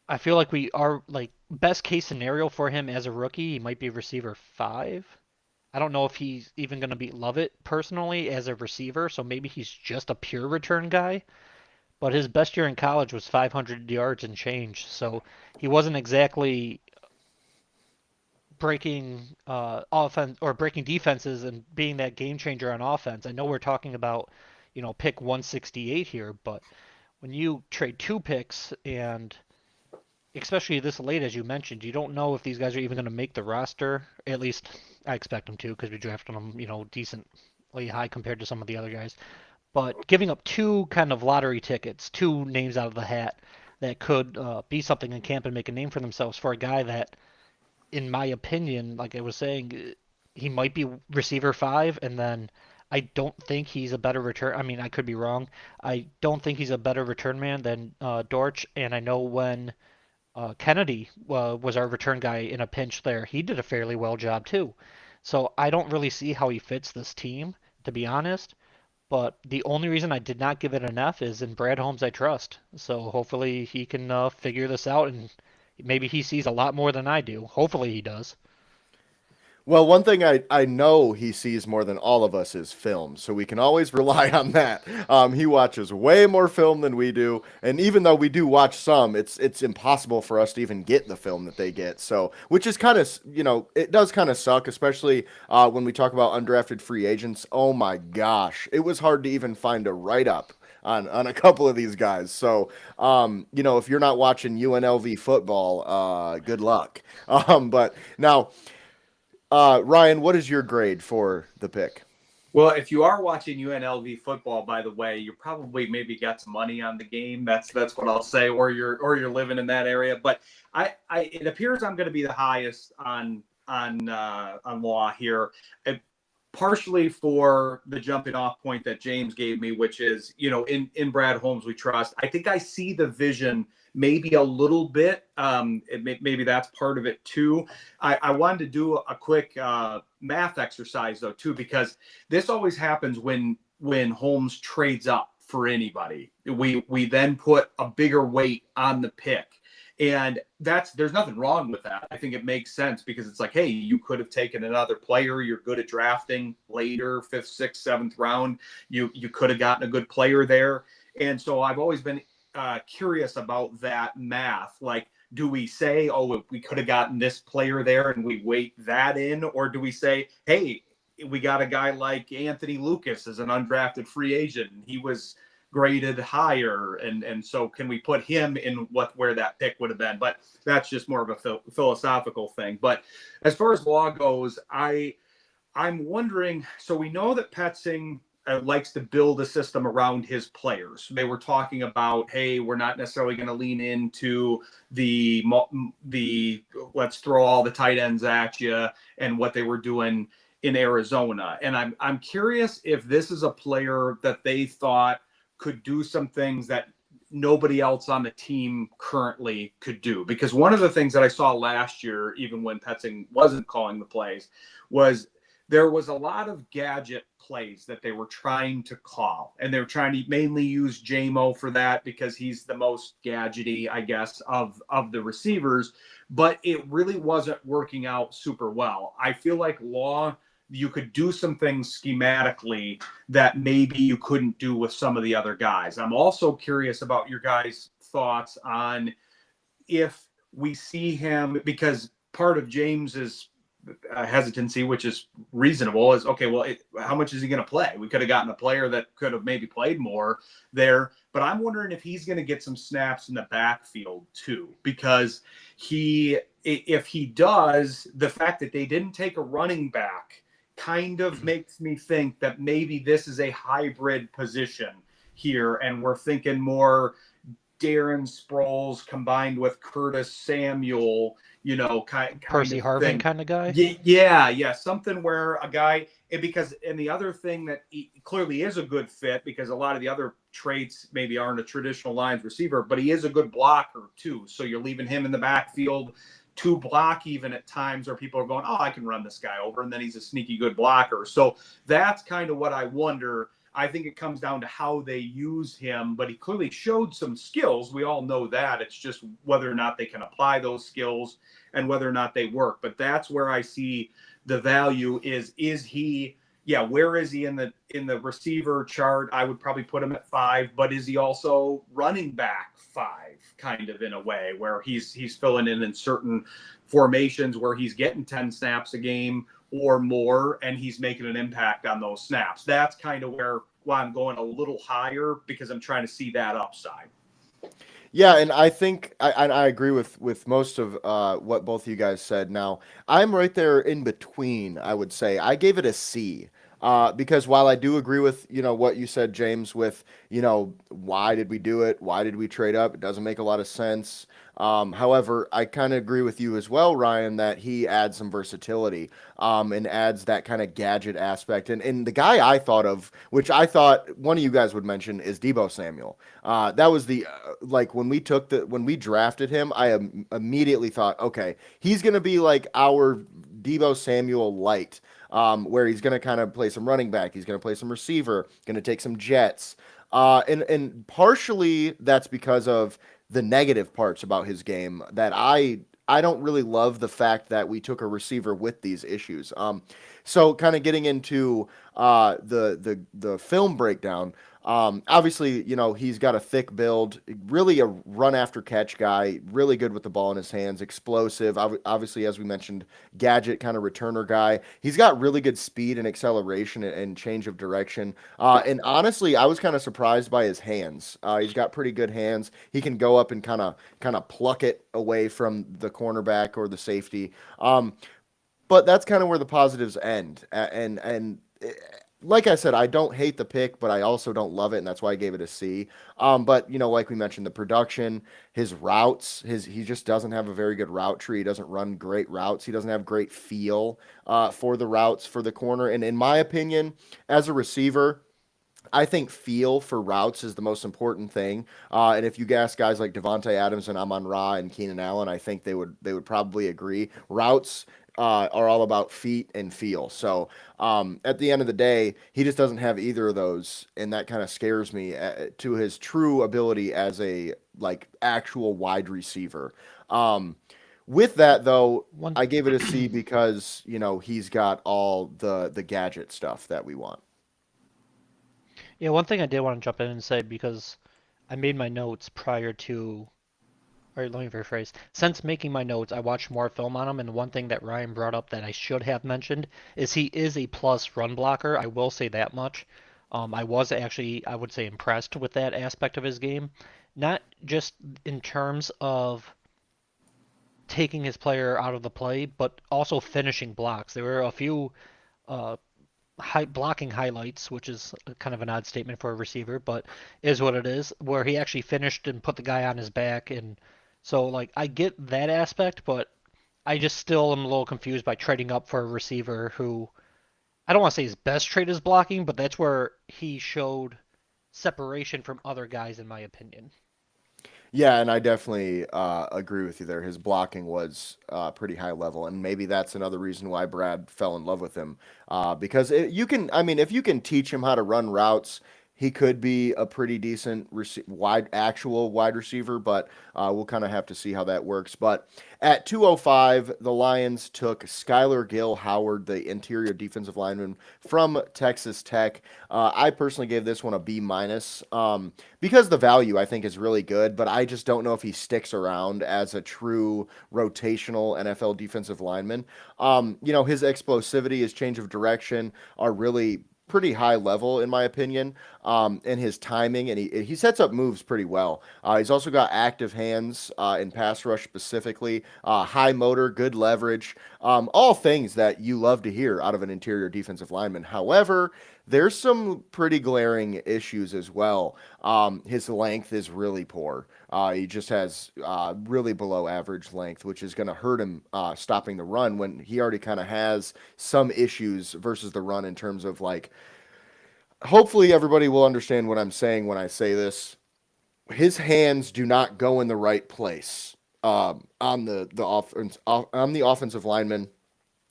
I feel like we are like best case scenario for him as a rookie, he might be receiver five. I don't know if he's even going to beat Lovett personally as a receiver, so maybe he's just a pure return guy. But his best year in college was 500 yards and change, so he wasn't exactly breaking offense or breaking defenses and being that game changer on offense. I know we're talking about, pick 168 here, but when you trade two picks and especially this late, as you mentioned, you don't know if these guys are even going to make the roster. At least I expect them to because we drafted them, decently high compared to some of the other guys. But giving up two kind of lottery tickets, two names out of the hat that could be something in camp and make a name for themselves for a guy that in my opinion, like I was saying, he might be receiver five, and then I don't think he's a better return. I mean, I could be wrong. I don't think he's a better return man than Dortch, and I know when Kennedy was our return guy in a pinch there, he did a fairly well job too. So I don't really see how he fits this team, to be honest. But the only reason I did not give it an F is in Brad Holmes I trust. So hopefully he can figure this out and maybe he sees a lot more than I do. Hopefully he does. Well, one thing I know he sees more than all of us is film, so we can always rely on that. He watches way more film than we do, and even though we do watch some, it's impossible for us to even get the film that they get. So, which is kind of, it does kind of suck, especially when we talk about undrafted free agents. Oh my gosh, it was hard to even find a write up on a couple of these guys. So, if you're not watching UNLV football, good luck. But now. Ryan, what is your grade for the pick? Well, if you are watching UNLV football, by the way, you probably maybe got some money on the game. That's what I'll say, or you're living in that area. But it appears I'm going to be the highest on Law here, partially for the jumping off point that James gave me, which is, in Brad Holmes we trust. I think I see the vision maybe a little bit. Maybe that's part of it too. I wanted to do a quick math exercise though too, because this always happens when Holmes trades up for anybody. We then put a bigger weight on the pick. And there's nothing wrong with that. I think it makes sense because it's like, hey, you could have taken another player. You're good at drafting later, 5th, 6th, 7th round. You could have gotten a good player there. And so I've always been curious about that math. Like, do we say, oh, we could have gotten this player there and we weight that in? Or do we say, hey, we got a guy like Anthony Lucas as an undrafted free agent. He was graded higher, and so can we put him in where that pick would have been? But that's just more of a philosophical thing. But as far as Law goes, I'm wondering, so we know that Petzing likes to build a system around his players. They were talking about, hey, we're not necessarily going to lean into the let's throw all the tight ends at you and what they were doing in Arizona. And I'm curious if this is a player that they thought could do some things that nobody else on the team currently could do. Because one of the things that I saw last year, even when Petzing wasn't calling the plays, was there was a lot of gadget plays that they were trying to call. And they were trying to mainly use JMO for that because he's the most gadgety, I guess, of the receivers. But it really wasn't working out super well. I feel like Law, you could do some things schematically that maybe you couldn't do with some of the other guys. I'm also curious about your guys' thoughts on if we see him, because part of James's hesitancy, which is reasonable, is okay, well, how much is he going to play? We could have gotten a player that could have maybe played more there, but I'm wondering if he's going to get some snaps in the backfield too, because if he does, the fact that they didn't take a running back kind of makes me think that maybe this is a hybrid position here, and we're thinking more Darren Sproles combined with Curtis Samuel, kind Percy of Harvin thing. kind of guy. Yeah, something where a guy, and the other thing that he clearly is a good fit, because a lot of the other traits maybe aren't a traditional lines receiver, but he is a good blocker too. So you're leaving him in the backfield to block even at times where people are going, oh, I can run this guy over, and then he's a sneaky good blocker. So that's kind of what I wonder. I think it comes down to how they use him, but he clearly showed some skills. We all know that. It's just whether or not they can apply those skills and whether or not they work. But that's where I see the value is he, where is he in the receiver chart? I would probably put him at 5, but is he also running back 5, kind of in a way where he's filling in certain formations where he's getting 10 snaps a game or more, and he's making an impact on those snaps. That's kind of why I'm going a little higher, because I'm trying to see that upside. Yeah, and I think I agree with most of what both of you guys said. Now, I'm right there in between, I would say. I gave it a C. Because while I do agree with, what you said, James, with, why did we do it? Why did we trade up? It doesn't make a lot of sense. However, I kind of agree with you as well, Ryan, that he adds some versatility and adds that kind of gadget aspect. And the guy I thought of, which I thought one of you guys would mention, is Deebo Samuel. That was when we drafted him, I immediately thought, okay, he's going to be like our Deebo Samuel light. Where he's going to kind of play some running back, he's going to play some receiver, going to take some jets. And partially that's because of the negative parts about his game that I I don't really love the fact that we took a receiver with these issues. So kind of getting into the film breakdown. Obviously, he's got a thick build, really a run after catch guy, really good with the ball in his hands, explosive. Obviously, as we mentioned, gadget kind of returner guy. He's got really good speed and acceleration and change of direction. And honestly, I was kind of surprised by his hands. He's got pretty good hands. He can go up and kind of pluck it away from the cornerback or the safety. But that's kind of where the positives end. Like I said, I don't hate the pick, but I also don't love it, and that's why I gave it a C. But like we mentioned, the production, his routes, he just doesn't have a very good route tree. He doesn't run great routes. He doesn't have great feel for the routes for the corner. And in my opinion, as a receiver, I think feel for routes is the most important thing. And if you ask guys like Devontae Adams and Amon-Ra and Keenan Allen, I think they would probably agree. Routes are all about feet and feel. So at the end of the day, he just doesn't have either of those, and that kind of scares me to his true ability as a actual wide receiver. With that though, One I gave it a C because he's got all the gadget stuff that we want. Yeah, one thing I did want to jump in and say because I made my notes prior to, or let me rephrase. Since making my notes, I watched more film on him, and one thing that Ryan brought up that I should have mentioned is he is a plus run blocker. I will say that much. I was actually, I would say, impressed with that aspect of his game, not just in terms of taking his player out of the play, but also finishing blocks. There were a few uh, blocking highlights, which is kind of an odd statement for a receiver, but is what it is, where he actually finished and put the guy on his back. And so, like, I get that aspect, but I just still am a little confused by trading up for a receiver who I don't want to say his best trait is blocking, but that's where he showed separation from other guys, in my opinion. Yeah, and I definitely agree with you there. His blocking was pretty high level, and maybe that's another reason why Brad fell in love with him. Because I mean, if you can teach him how to run routes, he could be a pretty decent actual wide receiver. But we'll kind of have to see how that works. But at 205, the Lions took Skylar Gill Howard, the interior defensive lineman from Texas Tech. I personally gave this one a B minus. Because the value I think is really good, but I just don't know if he sticks around as a true rotational NFL defensive lineman. His explosivity, his change of direction are really pretty high level in my opinion, and his timing, and he sets up moves pretty well. He's also got active hands in pass rush specifically, high motor, good leverage, all things that you love to hear out of an interior defensive lineman. However, there's some pretty glaring issues as well. His length is really poor. He just has really below average length, which is going to hurt him stopping the run when he already kind of has some issues versus the run in terms of hopefully everybody will understand what I'm saying when I say this. His hands do not go in the right place on the offensive lineman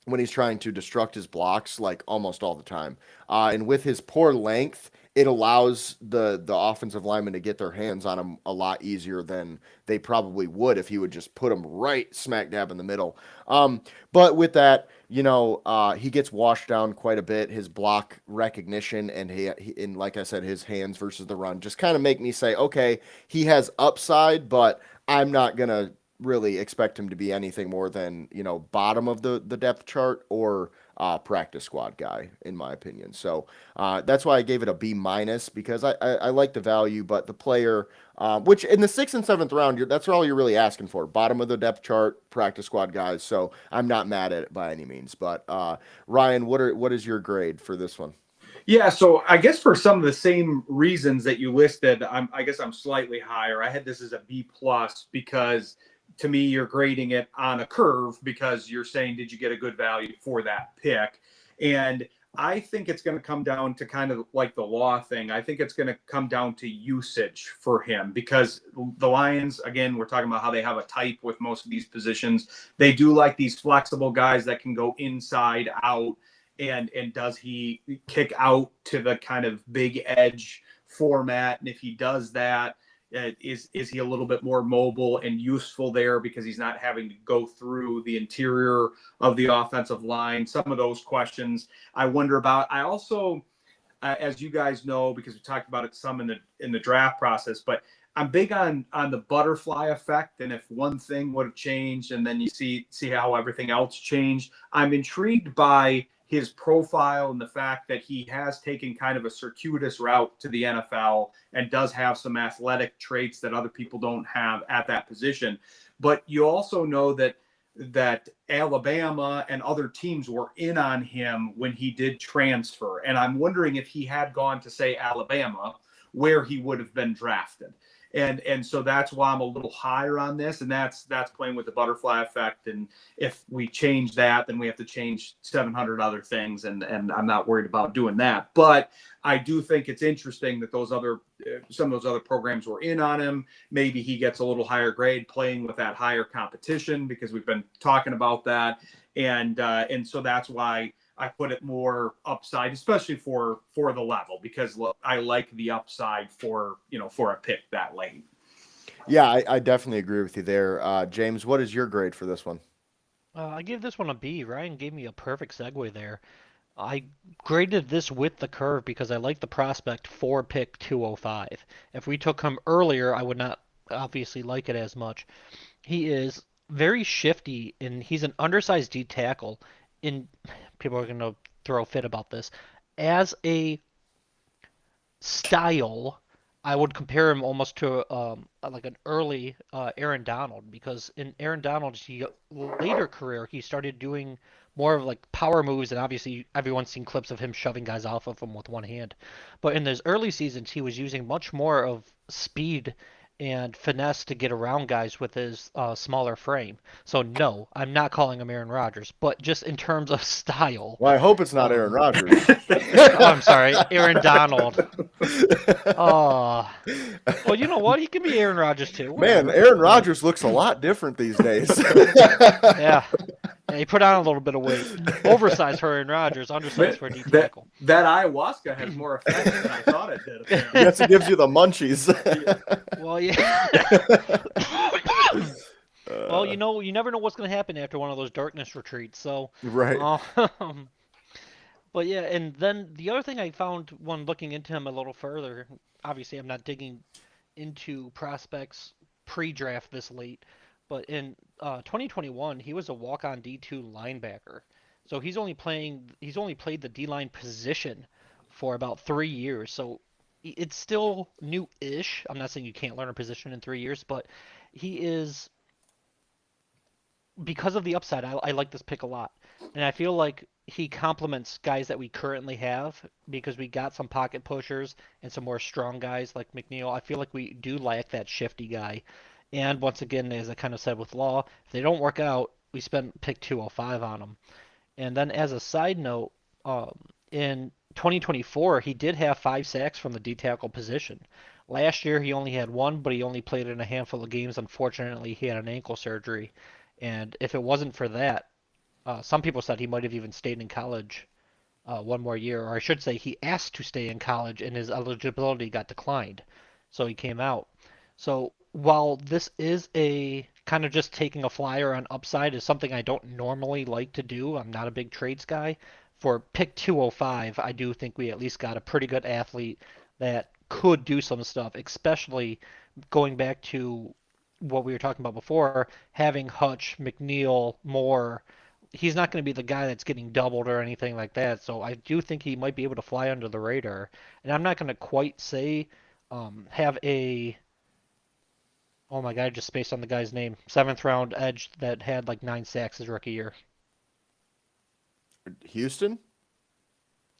when he's trying to destruct his blocks, like almost all the time. And with his poor length, it allows the offensive lineman to get their hands on him a lot easier than they probably would if he would just put him right smack dab in the middle. But with that, he gets washed down quite a bit. His block recognition and like I said, his hands versus the run just kind of make me say, okay, he has upside, but I'm not gonna really expect him to be anything more than bottom of the depth chart or practice squad guy in my opinion. So that's why I gave it a B minus, because I like the value, but the player, which in the 6th and 7th round, that's all you're really asking for, bottom of the depth chart, practice squad guys. So I'm not mad at it by any means. But Ryan, what is your grade for this one? Yeah, so I guess for some of the same reasons that you listed, I guess I'm slightly higher. I had this as a B plus because to me you're grading it on a curve because you're saying did you get a good value for that pick? And I think it's going to come down to kind of like the law thing. I think it's going to come down to usage for him because the Lions, again, we're talking about how they have a type with most of these positions. They do like these flexible guys that can go inside out. And does he kick out to the kind of big edge format? And if he does that, Is he a little bit more mobile and useful there because he's not having to go through the interior of the offensive line? Some of those questions I wonder about. I also, as you guys know, because we talked about it some in the draft process, but I'm big on the butterfly effect, and if one thing would have changed, and then you see how everything else changed. I'm intrigued by his profile and the fact that he has taken kind of a circuitous route to the NFL and does have some athletic traits that other people don't have at that position. But you also know that Alabama and other teams were in on him when he did transfer, and I'm wondering if he had gone to, say, Alabama, where he would have been drafted. And so that's why I'm a little higher on this, and that's playing with the butterfly effect. And if we change that, then we have to change 700 other things, and I'm not worried about doing that. But I do think it's interesting that some of those other programs were in on him. Maybe he gets a little higher grade playing with that higher competition, because we've been talking about that, and so that's why I put it more upside, especially for the level, because I like the upside for a pick that late. Yeah, I definitely agree with you there. James, what is your grade for this one? I gave this one a B. Ryan gave me a perfect segue there. I graded this with the curve because I like the prospect for pick 205. If we took him earlier, I would not obviously like it as much. He is very shifty, and he's an undersized D tackle. In People are going to throw a fit about this. As a style, I would compare him almost to like an early Aaron Donald, because in Aaron Donald's later career, he started doing more of like power moves, and obviously everyone's seen clips of him shoving guys off of him with one hand. But in those early seasons, he was using much more of speed and finesse to get around guys with his smaller frame. So no, I'm not calling him Aaron Rodgers, but just in terms of style. Well, I hope it's not Aaron Um, Rodgers. oh, I'm sorry, Aaron Donald. Oh, well, you know what? He can be Aaron Rodgers too. Man, Whatever. Aaron Rodgers looks a lot different these days. Yeah. Yeah, he put on a little bit of weight. Oversized for Aaron Rodgers, undersized for a D tackle. That ayahuasca has more effect than I thought it did. Apparently. Yes, it gives you the munchies. Well, yeah. Well, you never know what's going to happen after one of those darkness retreats. So, Right. but yeah, and then the other thing I found when looking into him a little further, obviously I'm not digging into prospects pre-draft this late, but in 2021 he was a walk-on D2 linebacker. So he's only played the D-line position for about 3 years. So it's still new-ish. I'm not saying you can't learn a position in 3 years, but he is, because of the upside, I like this pick a lot. And I feel like he complements guys that we currently have, because we got some pocket pushers and some more strong guys like McNeil. I feel like we do lack that shifty guy. And once again, as I kind of said with Law, if they don't work out, we spent pick 205 on them. And then as a side note, in 2024, he did have 5 sacks from the D tackle position. Last year, he only had one, but he only played in a handful of games. Unfortunately, he had an ankle surgery. And if it wasn't for that, some people said he might have even stayed in college one more year, or I should say, he asked to stay in college, and his eligibility got declined, so he came out. So while this is a kind of just taking a flyer on upside, is something I don't normally like to do. I'm not a big trades guy. For pick 205, I do think we at least got a pretty good athlete that could do some stuff, especially going back to what we were talking about before, having Hutch, McNeil, Moore. He's not going to be the guy that's getting doubled or anything like that. So I do think he might be able to fly under the radar. And I'm not going to quite say have a, oh my God, I just spaced on the guy's name, 7th round edge that had like 9 sacks his rookie year. Houston?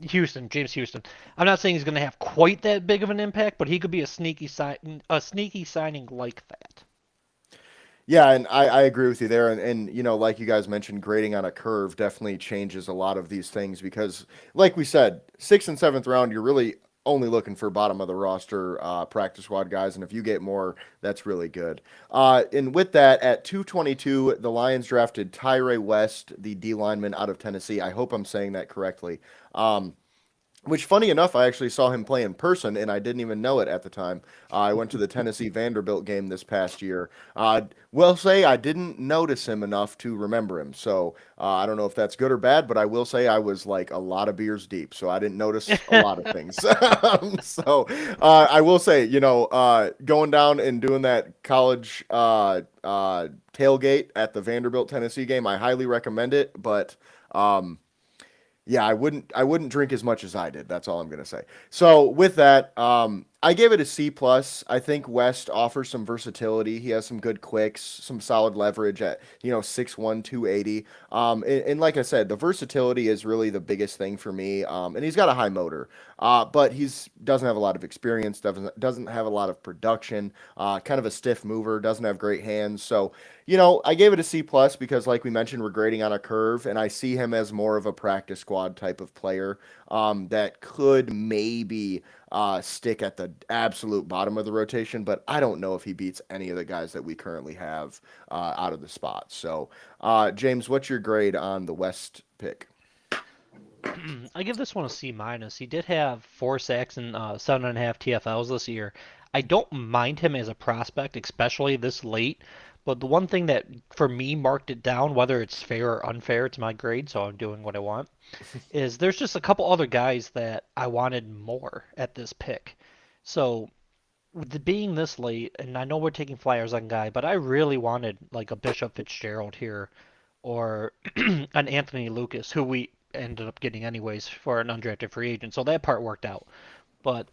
James Houston. I'm not saying he's going to have quite that big of an impact, but he could be a sneaky signing like that. Yeah, and I agree with you there. And, like you guys mentioned, grading on a curve definitely changes a lot of these things because, like we said, 6th and 7th round, you're really only looking for bottom of the roster practice squad guys. And if you get more, that's really good. And with that, at 222, the Lions drafted Tyree West, the D lineman out of Tennessee. I hope I'm saying that correctly. Which, funny enough, I actually saw him play in person, and I didn't even know it at the time. I went to the Tennessee Vanderbilt game this past year. Will say I didn't notice him enough to remember him. So I don't know if that's good or bad, but I will say I was like a lot of beers deep, so I didn't notice a lot of things. So I will say, going down and doing that college tailgate at the Vanderbilt Tennessee game, I highly recommend it. But yeah, I wouldn't drink as much as I did. That's all I'm gonna say. So with that, I gave it a C plus. I think West offers some versatility. He has some good quicks, some solid leverage at 6'1", 280. And like I said, the versatility is really the biggest thing for me. And he's got a high motor, but he's doesn't have a lot of experience. Doesn't have a lot of production. Kind of a stiff mover. Doesn't have great hands. So I gave it a C plus because, like we mentioned, we're grading on a curve, and I see him as more of a practice squad type of player that could maybe stick at the absolute bottom of the rotation, but I don't know if he beats any of the guys that we currently have out of the spot. So, James, what's your grade on the West pick? I give this one a C minus. He did have 4 sacks and 7.5 TFLs this year. I don't mind him as a prospect, especially this late. But the one thing that for me marked it down, whether it's fair or unfair, it's my grade, so I'm doing what I want, is there's just a couple other guys that I wanted more at this pick. So with it being this late, and I know we're taking flyers on guy, but I really wanted like a Bishop Fitzgerald here or an Anthony Lucas, who we ended up getting anyways for an undrafted free agent. So that part worked out. But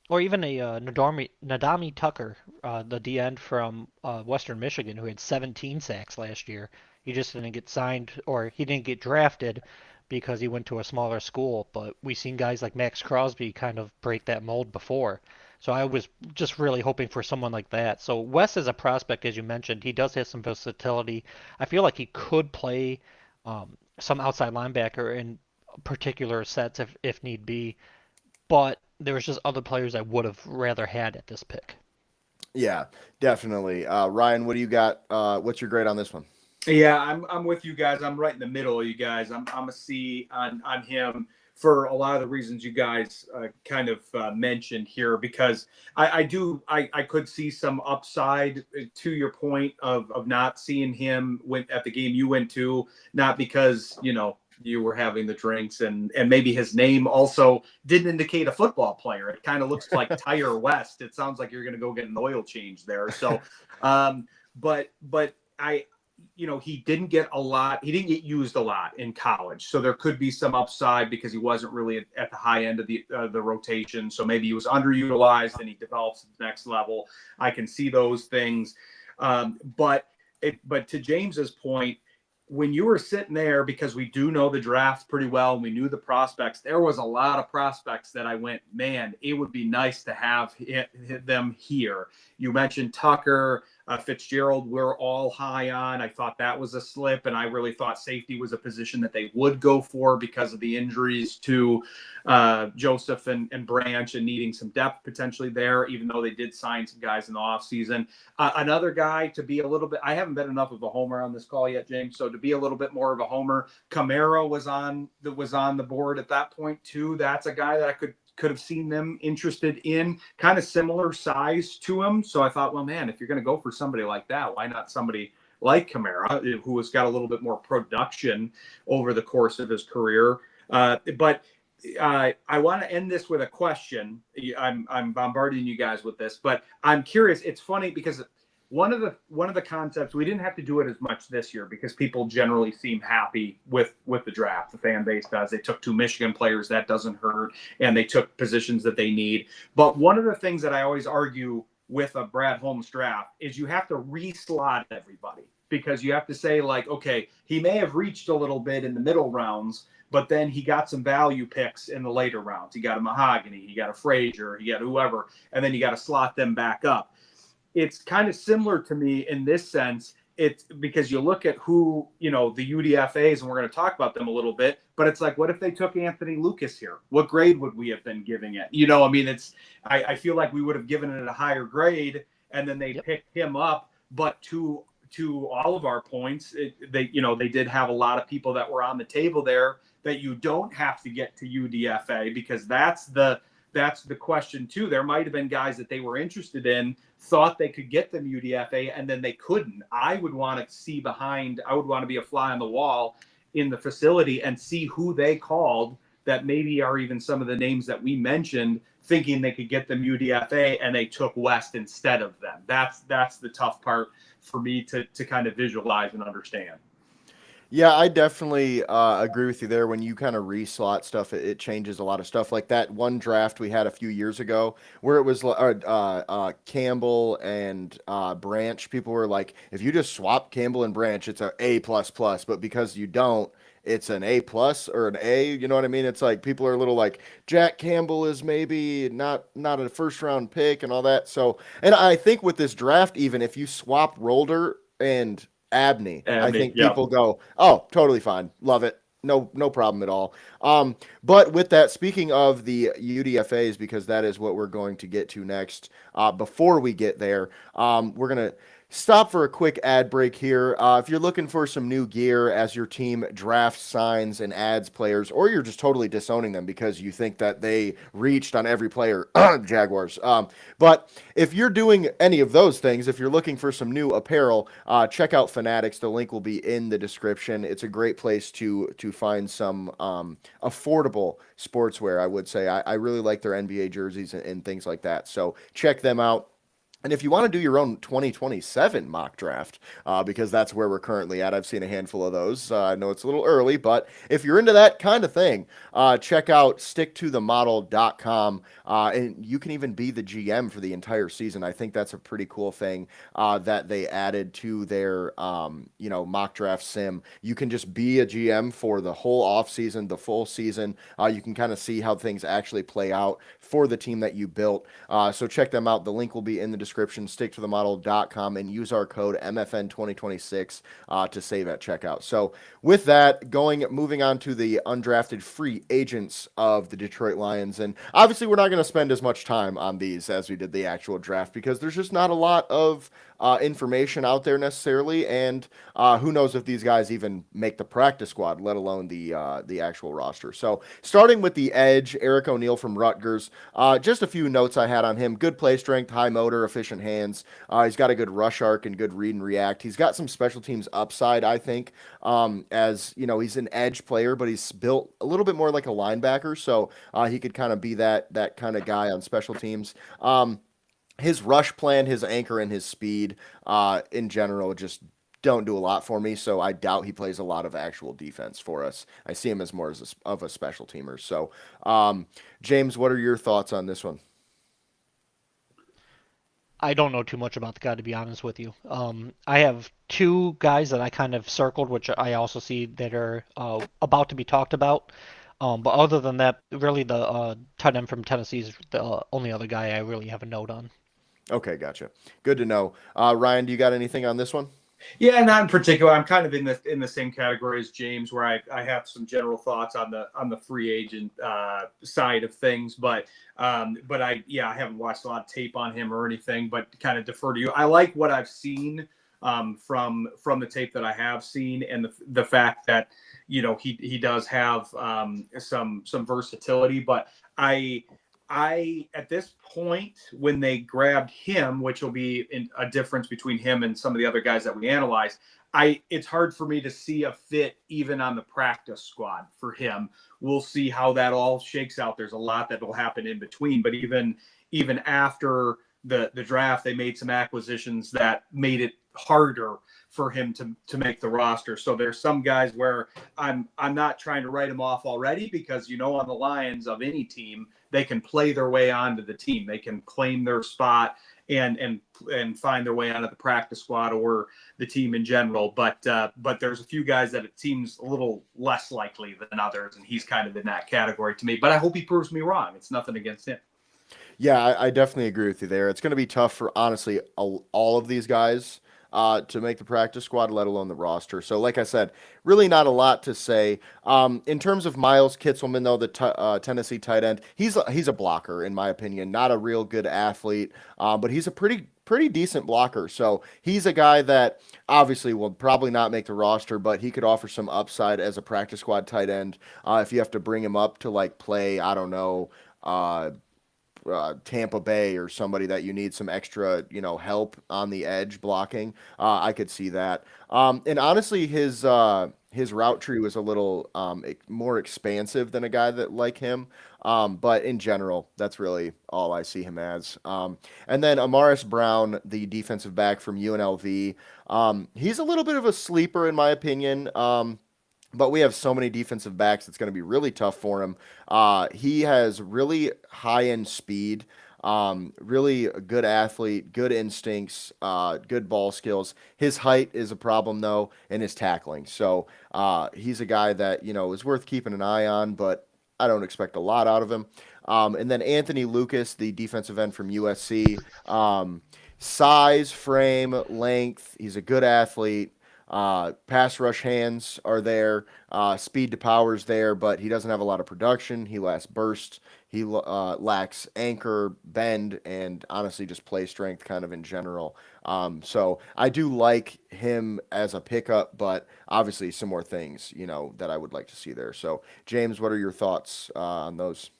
or even a Nadami Tucker, the D end from Western Michigan, who had 17 sacks last year. He just didn't get signed, or he didn't get drafted because he went to a smaller school. But we've seen guys like Max Crosby kind of break that mold before. So I was just really hoping for someone like that. So Wes is a prospect, as you mentioned. He does have some versatility. I feel like he could play some outside linebacker in particular sets if need be. But there was just other players I would have rather had at this pick. Yeah, definitely. Ryan, what do you got? What's your grade on this one? Yeah, I'm with you guys. I'm right in the middle of you guys. I'm a C on him for a lot of the reasons you guys kind of mentioned here, because I could see some upside to your point of not seeing him at the game you went to, not because you were having the drinks, and maybe his name also didn't indicate a football player. It kind of looks like Tire West. It sounds like you're going to go get an oil change there. So, but I he didn't get a lot. He didn't get used a lot in college. So there could be some upside because he wasn't really at the high end of the rotation. So maybe he was underutilized and he develops to the next level. I can see those things. But to James's point, when you were sitting there, because we do know the draft pretty well and we knew the prospects, there was a lot of prospects that I went, man, it would be nice to have them here. You mentioned Tucker, Fitzgerald, we're all high on. I thought that was a slip, and I really thought safety was a position that they would go for because of the injuries to Joseph and Branch and needing some depth potentially there, even though they did sign some guys in the offseason. Another guy to be a little bit, I haven't been enough of a homer on this call yet, James, so to be a little bit more of a homer, Camaro was on the board at that point too. That's a guy that I could have seen them interested in, kind of similar size to him. So I thought, well, man, if you're going to go for somebody like that, why not somebody like Camara, who has got a little bit more production over the course of his career? But I want to end this with a question. I'm bombarding you guys with this, but I'm curious. It's funny because one of the concepts, we didn't have to do it as much this year because people generally seem happy with the draft. The fan base does. They took 2 Michigan players, that doesn't hurt, and they took positions that they need. But one of the things that I always argue with a Brad Holmes draft is you have to re-slot everybody, because you have to say, like, okay, he may have reached a little bit in the middle rounds, but then he got some value picks in the later rounds. He got a Mahogany, he got a Frazier, he got whoever, and then you got to slot them back up. It's kind of similar to me in this sense. It's because you look at who, the UDFAs, and we're going to talk about them a little bit, but it's like, what if they took Anthony Lucas here? What grade would we have been giving it? I feel like we would have given it a higher grade, and then they picked him up, but to to all of our points, they did have a lot of people that were on the table there that you don't have to get to UDFA, because that's the question too. There might have been guys that they were interested in, thought they could get them UDFA, and then they couldn't. I would want to be a fly on the wall in the facility and see who they called that maybe are even some of the names that we mentioned, thinking they could get them UDFA, and they took West instead of them. That's the tough part for me to kind of visualize and understand. Yeah, I definitely agree with you there. When you kind of reslot stuff, it changes a lot of stuff. Like that one draft we had a few years ago where it was Campbell and Branch. People were like, if you just swap Campbell and Branch, it's a A plus plus. But because you don't, it's an A plus or an A. You know what I mean? It's like people are a little like Jack Campbell is maybe not a first round pick and all that. So, and I think with this draft, even if you swap Rolder and Abney, I think yep. people go, oh, totally fine. Love it. No problem at all. But with that, speaking of the UDFAs, because that is what we're going to get to next, before we get there, we're going to stop for a quick ad break here. If you're looking for some new gear as your team drafts, signs, and adds players, or you're just totally disowning them because you think that they reached on every player, Jaguars. But if you're doing any of those things, if you're looking for some new apparel, check out Fanatics. The link will be in the description. It's a great place to find some affordable sportswear, I would say. I really like their NBA jerseys and things like that. So check them out. And if you want to do your own 2027 mock draft, because that's where we're currently at, I've seen a handful of those. I know it's a little early, but if you're into that kind of thing, check out sticktothemodel.com, and you can even be the GM for the entire season. I think that's a pretty cool thing that they added to their mock draft sim. You can just be a GM for the whole off season, the full season. You can kind of see how things actually play out for the team that you built. So check them out. The link will be in the description, sticktothemodel.com, and use our code MFN2026 to save at checkout. So with that, moving on to the undrafted free agents of the Detroit Lions. And obviously we're not going to spend as much time on these as we did the actual draft, because there's just not a lot of information out there necessarily, and who knows if these guys even make the practice squad, let alone the actual roster. So starting with the edge, Eric O'Neal from Rutgers, just a few notes I had on him. Good play strength, high motor, efficient hands. He's got a good rush arc and good read and react. He's got some special teams upside, I think, as he's an edge player, but he's built a little bit more like a linebacker, so he could kind of be that kind of guy on special teams. His rush plan, his anchor, and his speed in general just don't do a lot for me, so I doubt he plays a lot of actual defense for us. I see him as more of a special teamer. So, James, what are your thoughts on this one? I don't know too much about the guy, to be honest with you. I have two guys that I kind of circled, which I also see that are about to be talked about. But other than that, really the tight end from Tennessee is the only other guy I really have a note on. Okay, gotcha. Good to know. Ryan, do you got anything on this one? Yeah, not in particular. I'm kind of in the same category as James, where I have some general thoughts on the free agent side of things, but I haven't watched a lot of tape on him or anything, but kind of defer to you. I like what I've seen from the tape that I have seen, and the fact that he does have some versatility, but I at this point, when they grabbed him, which will be a difference between him and some of the other guys that we analyzed, it's hard for me to see a fit even on the practice squad for him. We'll see how that all shakes out. There's a lot that will happen in between, but even after the draft, they made some acquisitions that made it harder for him to make the roster. So there's some guys where I'm not trying to write him off already, because on the Lions, of any team, they can play their way onto the team. They can claim their spot and find their way onto the practice squad or the team in general. But there's a few guys that it seems a little less likely than others, and he's kind of in that category to me. But I hope he proves me wrong. It's nothing against him. Yeah, I definitely agree with you there. It's going to be tough for, honestly, all of these guys to make the practice squad, let alone the roster. So, like I said, really not a lot to say. In terms of Miles Kitselman, though, the Tennessee tight end, he's a blocker in my opinion. Not a real good athlete, but he's a pretty decent blocker. So he's a guy that obviously will probably not make the roster, but he could offer some upside as a practice squad tight end. If you have to bring him up to like play, I don't know. Tampa Bay or somebody that you need some extra, help on the edge blocking. I could see that. And honestly, his route tree was a little more expansive than a guy that like him. But in general, that's really all I see him as. And then Amaris Brown, the defensive back from UNLV, he's a little bit of a sleeper in my opinion. But we have so many defensive backs, it's going to be really tough for him. He has really high end speed, really a good athlete, good instincts, good ball skills. His height is a problem, though, and his tackling. So he's a guy that, is worth keeping an eye on, but I don't expect a lot out of him. And then Anthony Lucas, the defensive end from USC. Size, frame, length. He's a good athlete. Pass rush hands are there. Speed to power's there, but he doesn't have a lot of production. He lacks burst. He lacks anchor, bend, and honestly just play strength kind of in general. So I do like him as a pickup, but obviously some more things, that I would like to see there. So James, what are your thoughts on those?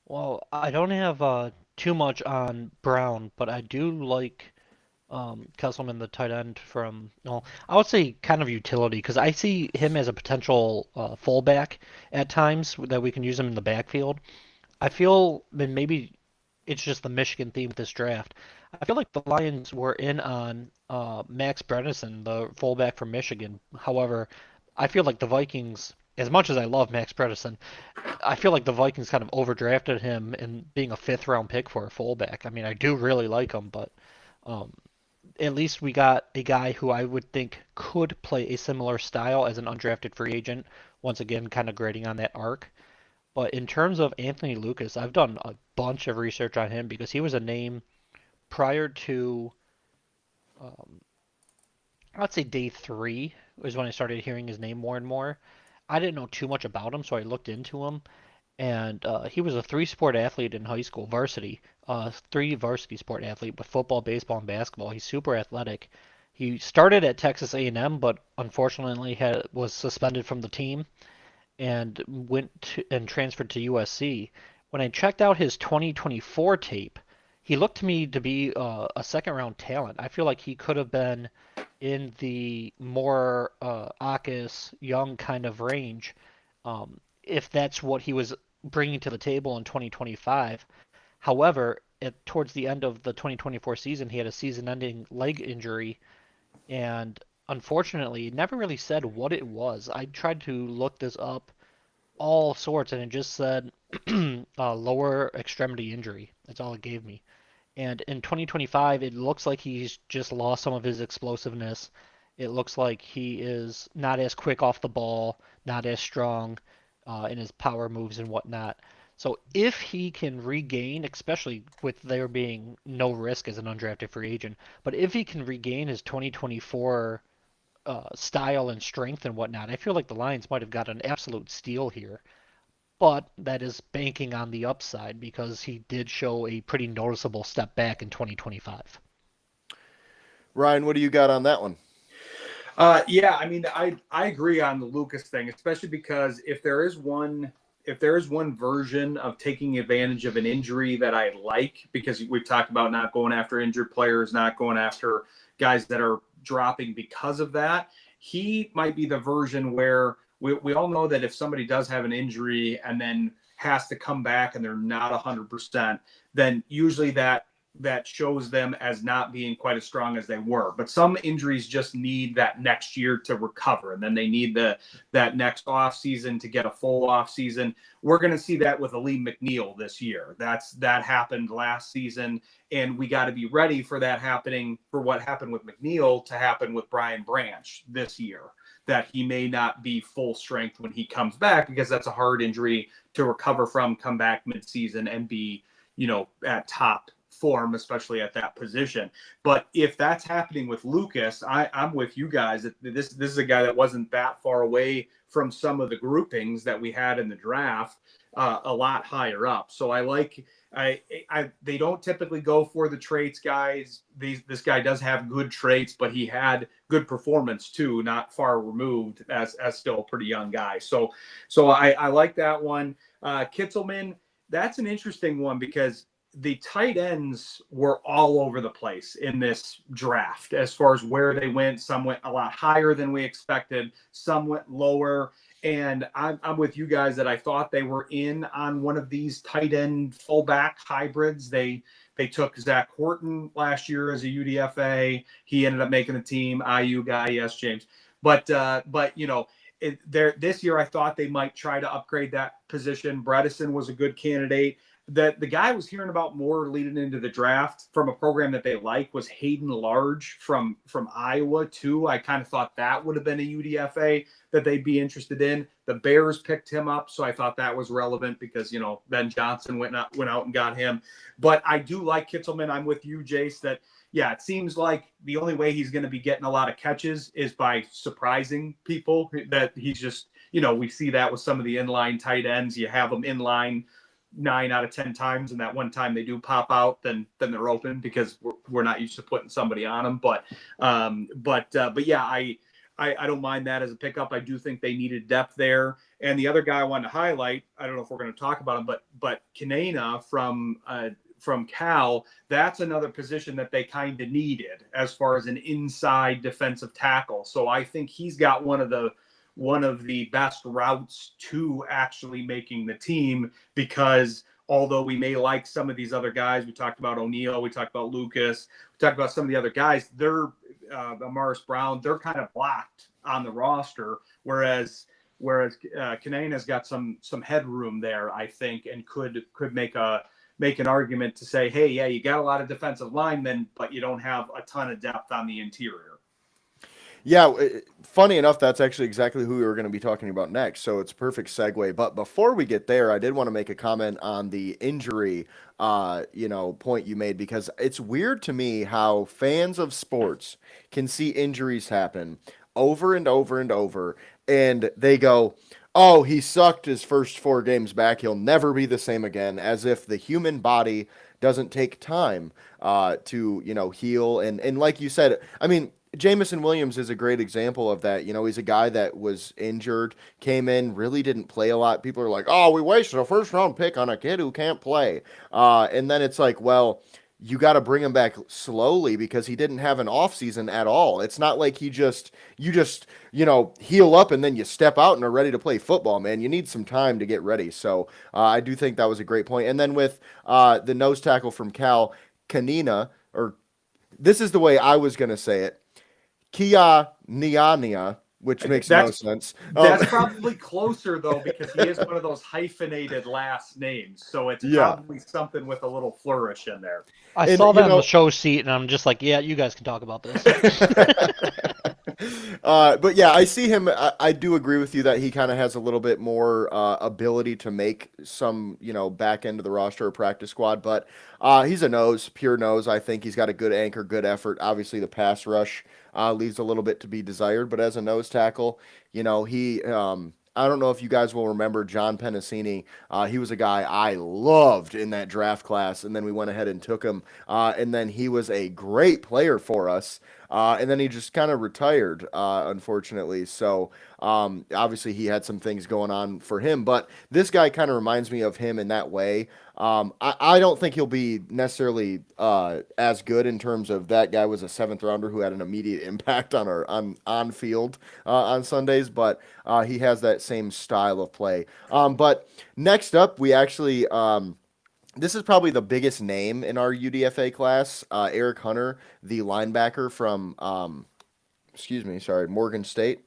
Well, I don't have too much on Brown, but I do like Kesselman, the tight end from, well, I would say kind of utility because I see him as a potential fullback at times that we can use him in the backfield. I feel and maybe it's just the Michigan theme with this draft. I feel like the Lions were in on Max Bredesen, the fullback from Michigan. However, I feel like the Vikings, as much as I love Max Bredesen, I feel like the Vikings kind of overdrafted him in being a fifth round pick for a fullback. I mean, I do really like him, but um, at least we got a guy who I would think could play a similar style as an undrafted free agent. Once again, kind of grading on that arc. But in terms of Anthony Lucas, I've done a bunch of research on him because he was a name prior to, um, I'd say day three was when I started hearing his name more and more. I didn't know too much about him, so I looked into him, and he was a three-sport athlete in high school, varsity, three varsity sport athlete with football, baseball, and basketball. He's super athletic. He started at Texas A&M, but unfortunately was suspended from the team and and transferred to USC. When I checked out his 2024 tape, he looked to me to be a second round talent. I feel like he could have been in the more Akis young kind of range, if that's what he was bringing to the table in 2025. However, towards the end of the 2024 season, he had a season-ending leg injury, and unfortunately, it never really said what it was. I tried to look this up all sorts, and it just said lower extremity injury. That's all it gave me. And in 2025, it looks like he's just lost some of his explosiveness. It looks like he is not as quick off the ball, not as strong in his power moves and whatnot. So if he can regain, especially with there being no risk as an undrafted free agent, but if he can regain his 2024 style and strength and whatnot, I feel like the Lions might have got an absolute steal here. But that is banking on the upside because he did show a pretty noticeable step back in 2025. Ryan, what do you got on that one? Yeah, I mean, I agree on the Lucas thing, especially because if there is one version of taking advantage of an injury that I like, because we've talked about not going after injured players, not going after guys that are dropping because of that, he might be the version where we all know that if somebody does have an injury and then has to come back and they're not 100%, then usually that shows them as not being quite as strong as they were. But some injuries just need that next year to recover, and then they need that next off season to get a full off season. We're going to see that with Ali McNeil this year. That happened last season, and we got to be ready for that happening, for what happened with McNeil to happen with Brian Branch this year. That he may not be full strength when he comes back, because that's a hard injury to recover from, come back midseason and be, at top form, especially at that position. But if that's happening with Lucas, I'm with you guys. This is a guy that wasn't that far away from some of the groupings that we had in the draft, a lot higher up. So I like. They don't typically go for the traits guys. This guy does have good traits, but he had good performance too, not far removed as still a pretty young guy. So I like that one. Kitzelman, that's an interesting one because the tight ends were all over the place in this draft as far as where they went. Some went a lot higher than we expected. Some went lower. And I'm with you guys that I thought they were in on one of these tight end fullback hybrids. They took Zach Horton last year as a UDFA. He ended up making the team. IU guy, yes, James. But you know, this year I thought they might try to upgrade that position. Bredesen was a good candidate. The guy I was hearing about more leading into the draft from a program that they like was Hayden Large from Iowa too. I kind of thought that would have been a UDFA that they'd be interested in. The Bears picked him up, so I thought that was relevant because, you know, Ben Johnson went out and got him. But I do like Kitzelman. I'm with you, Jace, that, yeah, it seems like the only way he's going to be getting a lot of catches is by surprising people, that he's just, you know, we see that with some of the inline tight ends. You have them inline 9 out of 10 times, and that one time they do pop out, then they're open because we're not used to putting somebody on them. But yeah, I don't mind that as a pickup. I do think they needed depth there. And the other guy I wanted to highlight, I don't know if we're going to talk about him, but Kanena from Cal, that's another position that they kind of needed as far as an inside defensive tackle. So I think he's got one of the best routes to actually making the team, because although we may like some of these other guys, we talked about O'Neal, we talked about Lucas, we talked about some of the other guys, they're Amaris Brown, they're kind of blocked on the roster, whereas Kanena's got some headroom there, I think, and could make an argument to say, hey, yeah, you got a lot of defensive linemen, but you don't have a ton of depth on the interior. Yeah, funny enough, that's actually exactly who we were going to be talking about next, so it's a perfect segue. But before we get there, I did want to make a comment on the injury, point you made, because it's weird to me how fans of sports can see injuries happen over and over and over, and they go, oh, he sucked his first 4 games back, he'll never be the same again, as if the human body doesn't take time to, heal. And like you said, I mean, Jamison Williams is a great example of that. He's a guy that was injured, came in, really didn't play a lot. People are like, oh, we wasted a first round pick on a kid who can't play. And then it's like, well, you got to bring him back slowly because he didn't have an off season at all. It's not like you just heal up and then you step out and are ready to play football, man. You need some time to get ready. So I do think that was a great point. And then with the nose tackle from Cal, Kanina, or this is the way I was going to say it, Kia Niania, which makes no sense. That's probably closer, though, because he is one of those hyphenated last names. So it's probably something with a little flourish in there. I saw that in the show sheet, and I'm just like, yeah, you guys can talk about this. But yeah, I see him. I do agree with you that he kind of has a little bit more ability to make some, back end of the roster or practice squad. But he's a pure nose. I think he's got a good anchor, good effort. Obviously, the pass rush leaves a little bit to be desired. But as a nose tackle, he. I don't know if you guys will remember John Penasini. He was a guy I loved in that draft class, and then we went ahead and took him. And then he was a great player for us. And then he just kind of retired, unfortunately. So obviously he had some things going on for him. But this guy kind of reminds me of him in that way. I don't think he'll be necessarily as good in terms of that guy was a 7th rounder who had an immediate impact on our on field on Sundays, but he has that same style of play. But next up, we actually this is probably the biggest name in our UDFA class, Eric Hunter, the linebacker from Morgan State.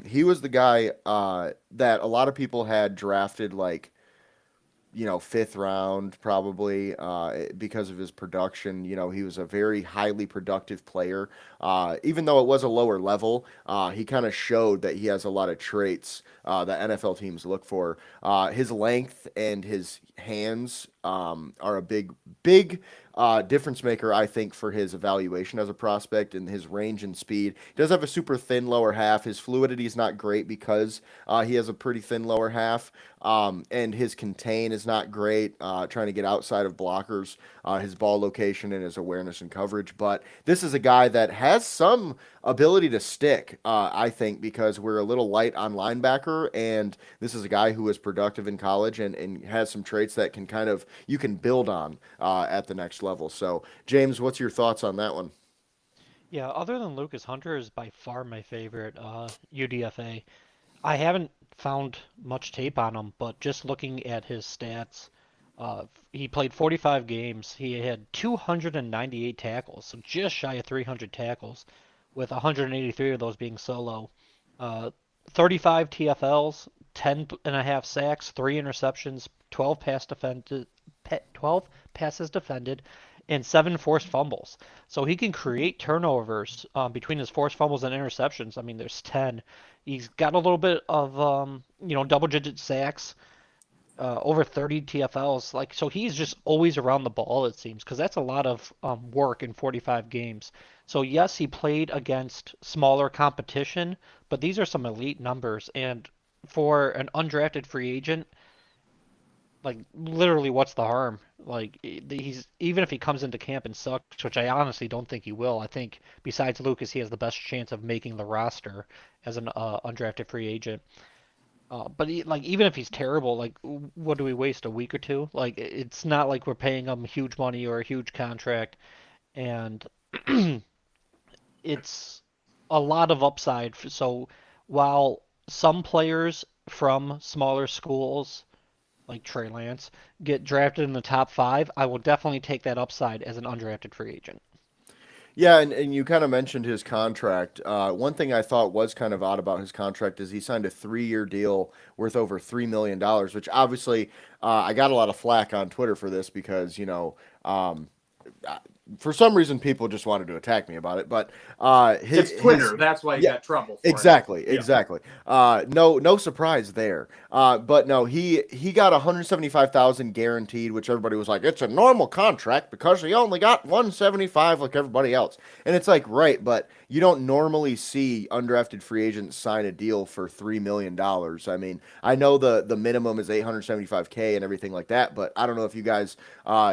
He was the guy that a lot of people had drafted like 5th round probably because of his production. He was a very highly productive player. Even though it was a lower level, he kind of showed that he has a lot of traits that NFL teams look for. His length and his hands are a big difference maker, I think, for his evaluation as a prospect and his range and speed. He does have a super thin lower half. His fluidity is not great because he has a pretty thin lower half. And his contain is not great, trying to get outside of blockers, his ball location and his awareness and coverage. But this is a guy that has some ability to stick, I think, because we're a little light on linebacker. And this is a guy who was productive in college and has some traits that can kind of, you can build on at the next level. So, James, what's your thoughts on that one? Yeah, other than Lucas Hunter is by far my favorite UDFA. I haven't found much tape on him, but just looking at his stats, he played 45 games. He had 298 tackles, so just shy of 300 tackles, with 183 of those being solo. Uh, 35 TFLs, 10 and a half sacks, 3 interceptions, 12 passes defended, and 7 forced fumbles. So he can create turnovers between his forced fumbles and interceptions. I mean, there's 10. He's got a little bit of double-digit sacks, over 30 TFLs. Like, so he's just always around the ball, it seems, because that's a lot of work in 45 games. So yes, he played against smaller competition, but these are some elite numbers. And for an undrafted free agent, like literally, what's the harm? Like he's even if he comes into camp and sucks, which I honestly don't think he will. I think besides Lucas, he has the best chance of making the roster as an undrafted free agent. But like even if he's terrible, like what do we waste a week or two? Like it's not like we're paying him huge money or a huge contract, and it's a lot of upside. So while some players from smaller schools like Trey Lance get drafted in the top 5, I will definitely take that upside as an undrafted free agent. Yeah, and you kind of mentioned his contract. One thing I thought was kind of odd about his contract is he signed a 3-year deal worth over $3 million, which obviously I got a lot of flack on Twitter for this because for some reason people just wanted to attack me about it. But It's Twitter. That's why you yeah, got trouble for exactly, it. Yeah. exactly. No surprise there. But no, he got 175,000 guaranteed, which everybody was like, it's a normal contract because he only got 175 like everybody else. And it's like, right, but you don't normally see undrafted free agents sign a deal for $3 million. I mean, I know the minimum is 875K and everything like that, but I don't know if you guys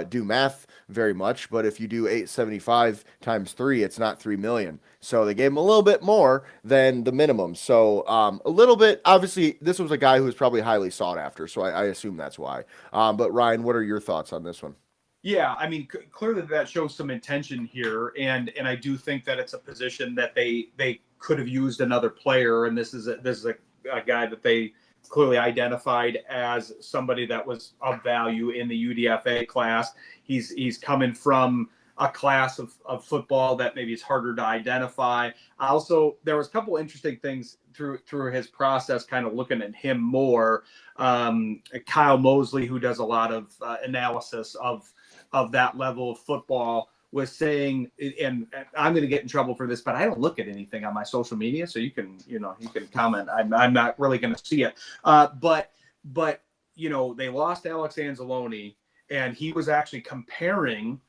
do math very much. But if you do 875 times 3, it's not 3 million. So they gave him a little bit more than the minimum. So a little bit. Obviously, this was a guy who was probably highly sought after. So I assume that's why. But Ryan, what are your thoughts on this one? Yeah, I mean, clearly that shows some intention here, and I do think that it's a position that they could have used another player, and this is a guy that they clearly identified as somebody that was of value in the UDFA class. He's coming from a class of football that maybe is harder to identify. Also, there was a couple interesting things through his process, kind of looking at him more. Kyle Mosley, who does a lot of analysis of that level of football, was saying, and I'm going to get in trouble for this, but I don't look at anything on my social media, so you can comment. I'm not really going to see it. But they lost Alex Anzalone, and he was actually comparing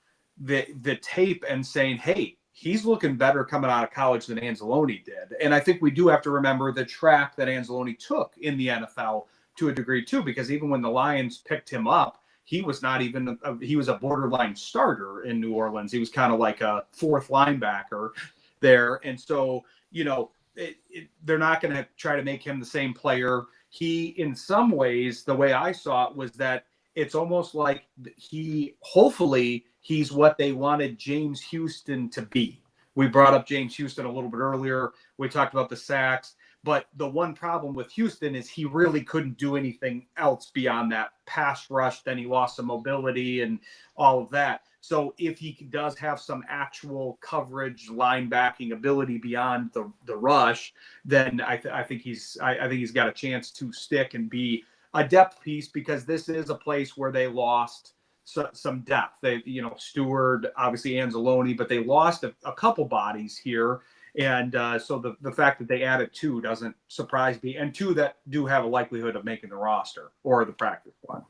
the tape and saying, hey, he's looking better coming out of college than Anzalone did. And I think we do have to remember the track that Anzalone took in the NFL to a degree too, because even when the Lions picked him up, he was not even he was a borderline starter in New Orleans. He was kind of like a fourth linebacker there. And so, they're not going to try to make him the same player. He, in some ways, the way I saw it was that it's almost like hopefully he's what they wanted James Houston to be. We brought up James Houston a little bit earlier. We talked about the sacks. But the one problem with Houston is he really couldn't do anything else beyond that pass rush. Then he lost some mobility and all of that. So if he does have some actual coverage, linebacking ability beyond the rush, then I think he's got a chance to stick and be a depth piece, because this is a place where they lost some depth. They, Stewart, obviously Anzalone, but they lost a couple bodies here. And so the fact that they added 2 doesn't surprise me, and 2 that do have a likelihood of making the roster or the practice squad.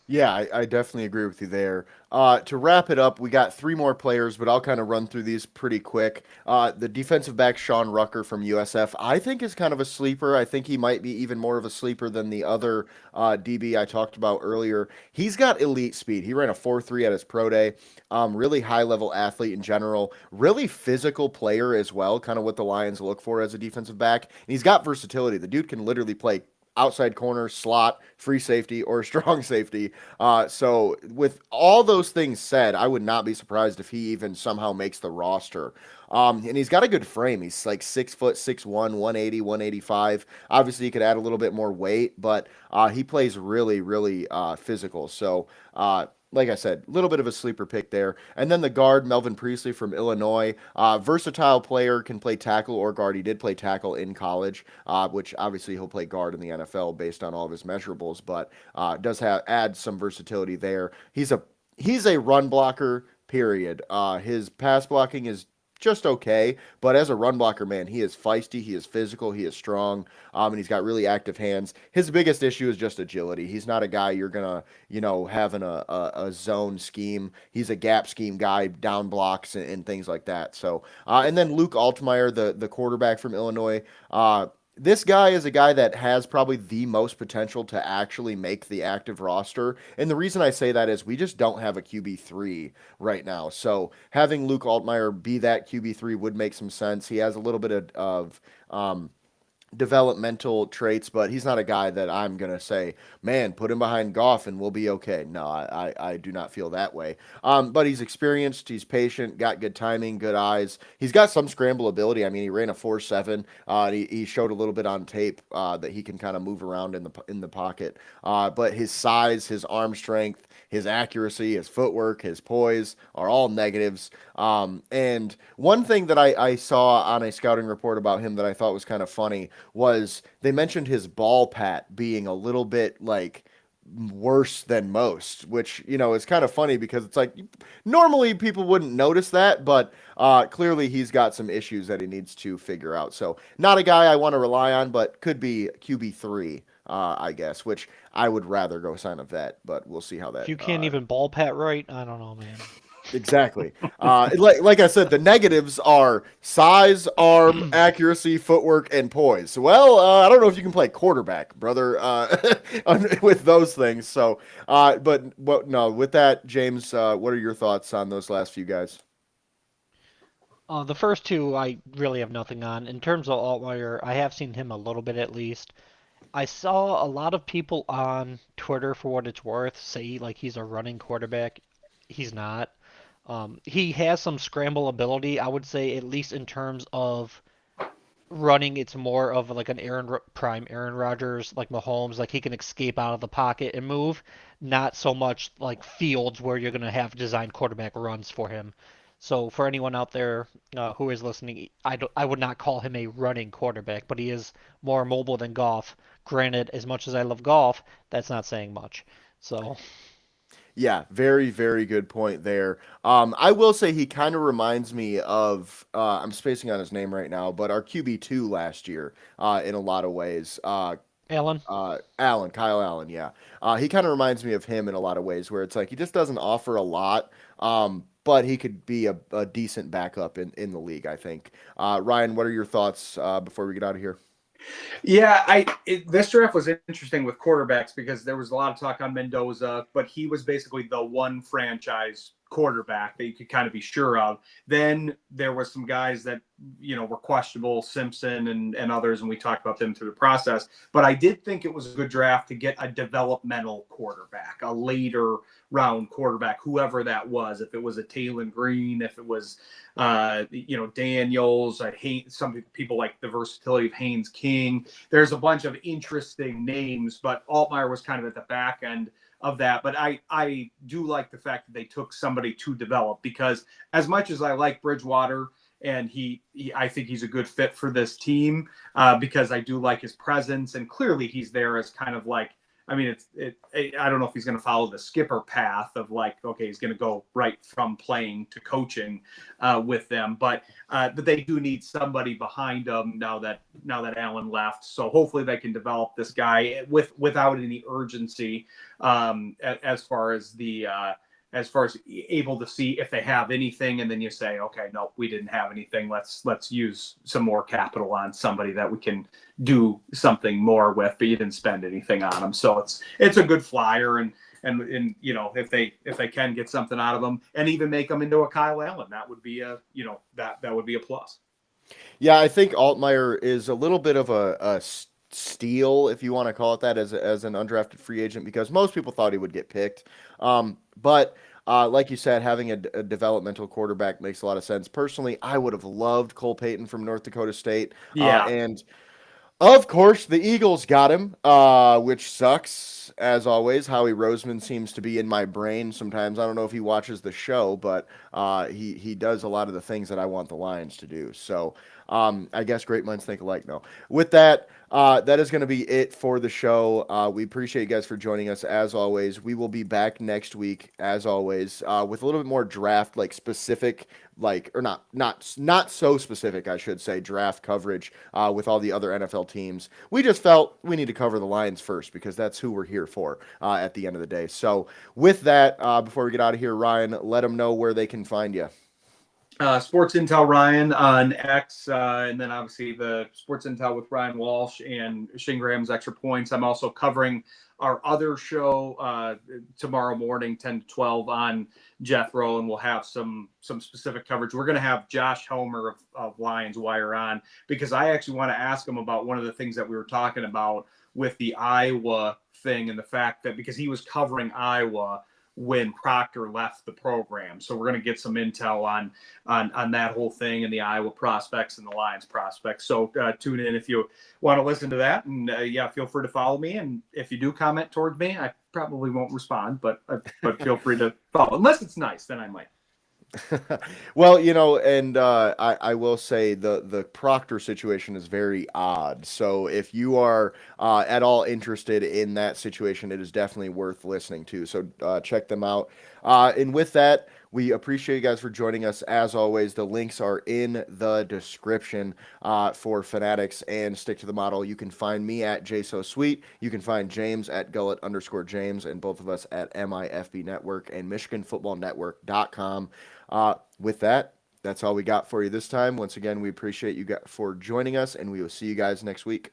Yeah, I definitely agree with you there. To wrap it up, we got three more players, but I'll kind of run through these pretty quick. The defensive back Sean Rucker from USF, I think is kind of a sleeper. I think he might be even more of a sleeper than the other DB I talked about earlier. He's got elite speed. He ran a 4.3 at his pro day. Really high level athlete in general. Really physical player as well, kind of what the Lions look for as a defensive back. And he's got versatility. The dude can literally play outside corner, slot, free safety, or strong safety. So, with all those things said, I would not be surprised if he even somehow makes the roster. And he's got a good frame. He's like 6 foot, 6'1", 180, 185. Obviously, he could add a little bit more weight, but he plays really, really physical. So, like I said, a little bit of a sleeper pick there. And then the guard, Melvin Priestley from Illinois. Versatile player, can play tackle or guard. He did play tackle in college, which obviously he'll play guard in the NFL based on all of his measurables, but does add some versatility there. He's a run blocker, period. His pass blocking is just okay, but as a run blocker, man, he is feisty, he is physical, he is strong, and he's got really active hands. His biggest issue is just agility. He's not a guy you're gonna, have in a zone scheme. He's a gap scheme guy, down blocks and things like that. So, and then Luke Altmaier, the quarterback from Illinois. This guy is a guy that has probably the most potential to actually make the active roster. And the reason I say that is we just don't have a QB3 right now. So having Luke Altmaier be that QB3 would make some sense. He has a little bit of developmental traits, but he's not a guy that I'm gonna say, man, put him behind Goff and we'll be okay. No, I do not feel that way. But he's experienced, he's patient, got good timing, good eyes. He's got some scramble ability. I mean, he ran a 4.7. He showed a little bit on tape that he can kind of move around in the pocket. But his size, his arm strength, his accuracy, his footwork, his poise are all negatives. And one thing that I saw on a scouting report about him that I thought was kind of funny was they mentioned his ball pat being a little bit like worse than most, which is kind of funny because it's like normally people wouldn't notice that, but clearly he's got some issues that he needs to figure out. So not a guy I want to rely on, but could be QB3, I guess, which I would rather go sign a vet, but we'll see how If that. you can't even ball pat right, I don't know, man. Exactly. Like I said, the negatives are size, arm, accuracy, footwork, and poise. Well, I don't know if you can play quarterback, brother, with those things. So, no, with that, James, what are your thoughts on those last few guys? The first two I really have nothing on. In terms of Altmaier, I have seen him a little bit at least. I saw a lot of people on Twitter, for what it's worth, say like he's a running quarterback. He's not. He has some scramble ability, I would say, at least in terms of running. It's more of like an prime Aaron Rodgers, like Mahomes, like he can escape out of the pocket and move. Not so much like Fields, where you're gonna have designed quarterback runs for him. So for anyone out there who is listening, I would not call him a running quarterback, but he is more mobile than Goff. Granted, as much as I love Goff, that's not saying much. So Yeah, very, very good point there. I will say he kind of reminds me of I'm spacing on his name right now, but our QB2 last year in a lot of ways. Alan, Kyle Allen, yeah. He kind of reminds me of him in a lot of ways, where it's like he just doesn't offer a lot, but he could be a decent backup in the league, I think. Ryan, what are your thoughts before we get out of here? Yeah, this draft was interesting with quarterbacks because there was a lot of talk on Mendoza, but he was basically the one franchise quarterback that you could kind of be sure of. Then there was some guys that were questionable, Simpson and others, and we talked about them through the process. But I did think it was a good draft to get a developmental quarterback, a later round quarterback, whoever that was. If it was a Taylon Green, if it was Daniels, some people like the versatility of Haynes King. There's a bunch of interesting names, but Altmaier was kind of at the back end of that. But I do like the fact that they took somebody to develop, because as much as I like Bridgewater and I think he's a good fit for this team, because I do like his presence, and clearly he's there as kind of like I mean, I don't know if he's going to follow the skipper path of like, okay, he's going to go right from playing to coaching with them, but they do need somebody behind them now that Allen left. So hopefully they can develop this guy without any urgency as far as able to see if they have anything, and then you say, okay, no, we didn't have anything. Let's use some more capital on somebody that we can do something more with, but you didn't spend anything on them. So it's a good flyer, and if they can get something out of them and even make them into a Kyle Allen, that would be that would be a plus. Yeah, I think Altmaier is a little bit of a steal, if you want to call it that, as an undrafted free agent, because most people thought he would get picked. But like you said, having a developmental quarterback makes a lot of sense. Personally, I would have loved Cole Payton from North Dakota State. Yeah. And of course, the Eagles got him, which sucks, as always. Howie Roseman seems to be in my brain sometimes. I don't know if he watches the show, but he does a lot of the things that I want the Lions to do. So I guess great minds think alike. No. With that, that is going to be it for the show. We appreciate you guys for joining us, as always. We will be back next week, as always, with a little bit more draft, like specific, or not so specific, I should say, draft coverage with all the other NFL teams. We just felt we need to cover the Lions first because that's who we're here for at the end of the day. So with that, before we get out of here, Ryan, let them know where they can find you. Sports Intel Ryan on X, and then obviously the Sports Intel with Ryan Walsh and Shane Graham's Extra Points. I'm also covering our other show tomorrow morning, 10 to 12 on Jethro, and we'll have some specific coverage. We're going to have Josh Helmer of Lions Wire on because I actually want to ask him about one of the things that we were talking about with the Iowa thing and the fact that because he was covering Iowa when Proctor left the program. So we're going to get some intel on that whole thing and the Iowa prospects and the Lions prospects. So tune in if you want to listen to that. And feel free to follow me. And if you do comment towards me, I probably won't respond, but feel free to follow. Unless it's nice, then I might. Well, and I will say the Proctor situation is very odd. So if you are at all interested in that situation, it is definitely worth listening to. So check them out. And with that, we appreciate you guys for joining us. As always, the links are in the description for Fanatics and Stick to the Model. You can find me at JSoSweet. You can find James at Gullet_James, and both of us at MIFB Network and MichiganFootballNetwork.com. With that, that's all we got for you this time. Once again, we appreciate you for joining us, and we will see you guys next week.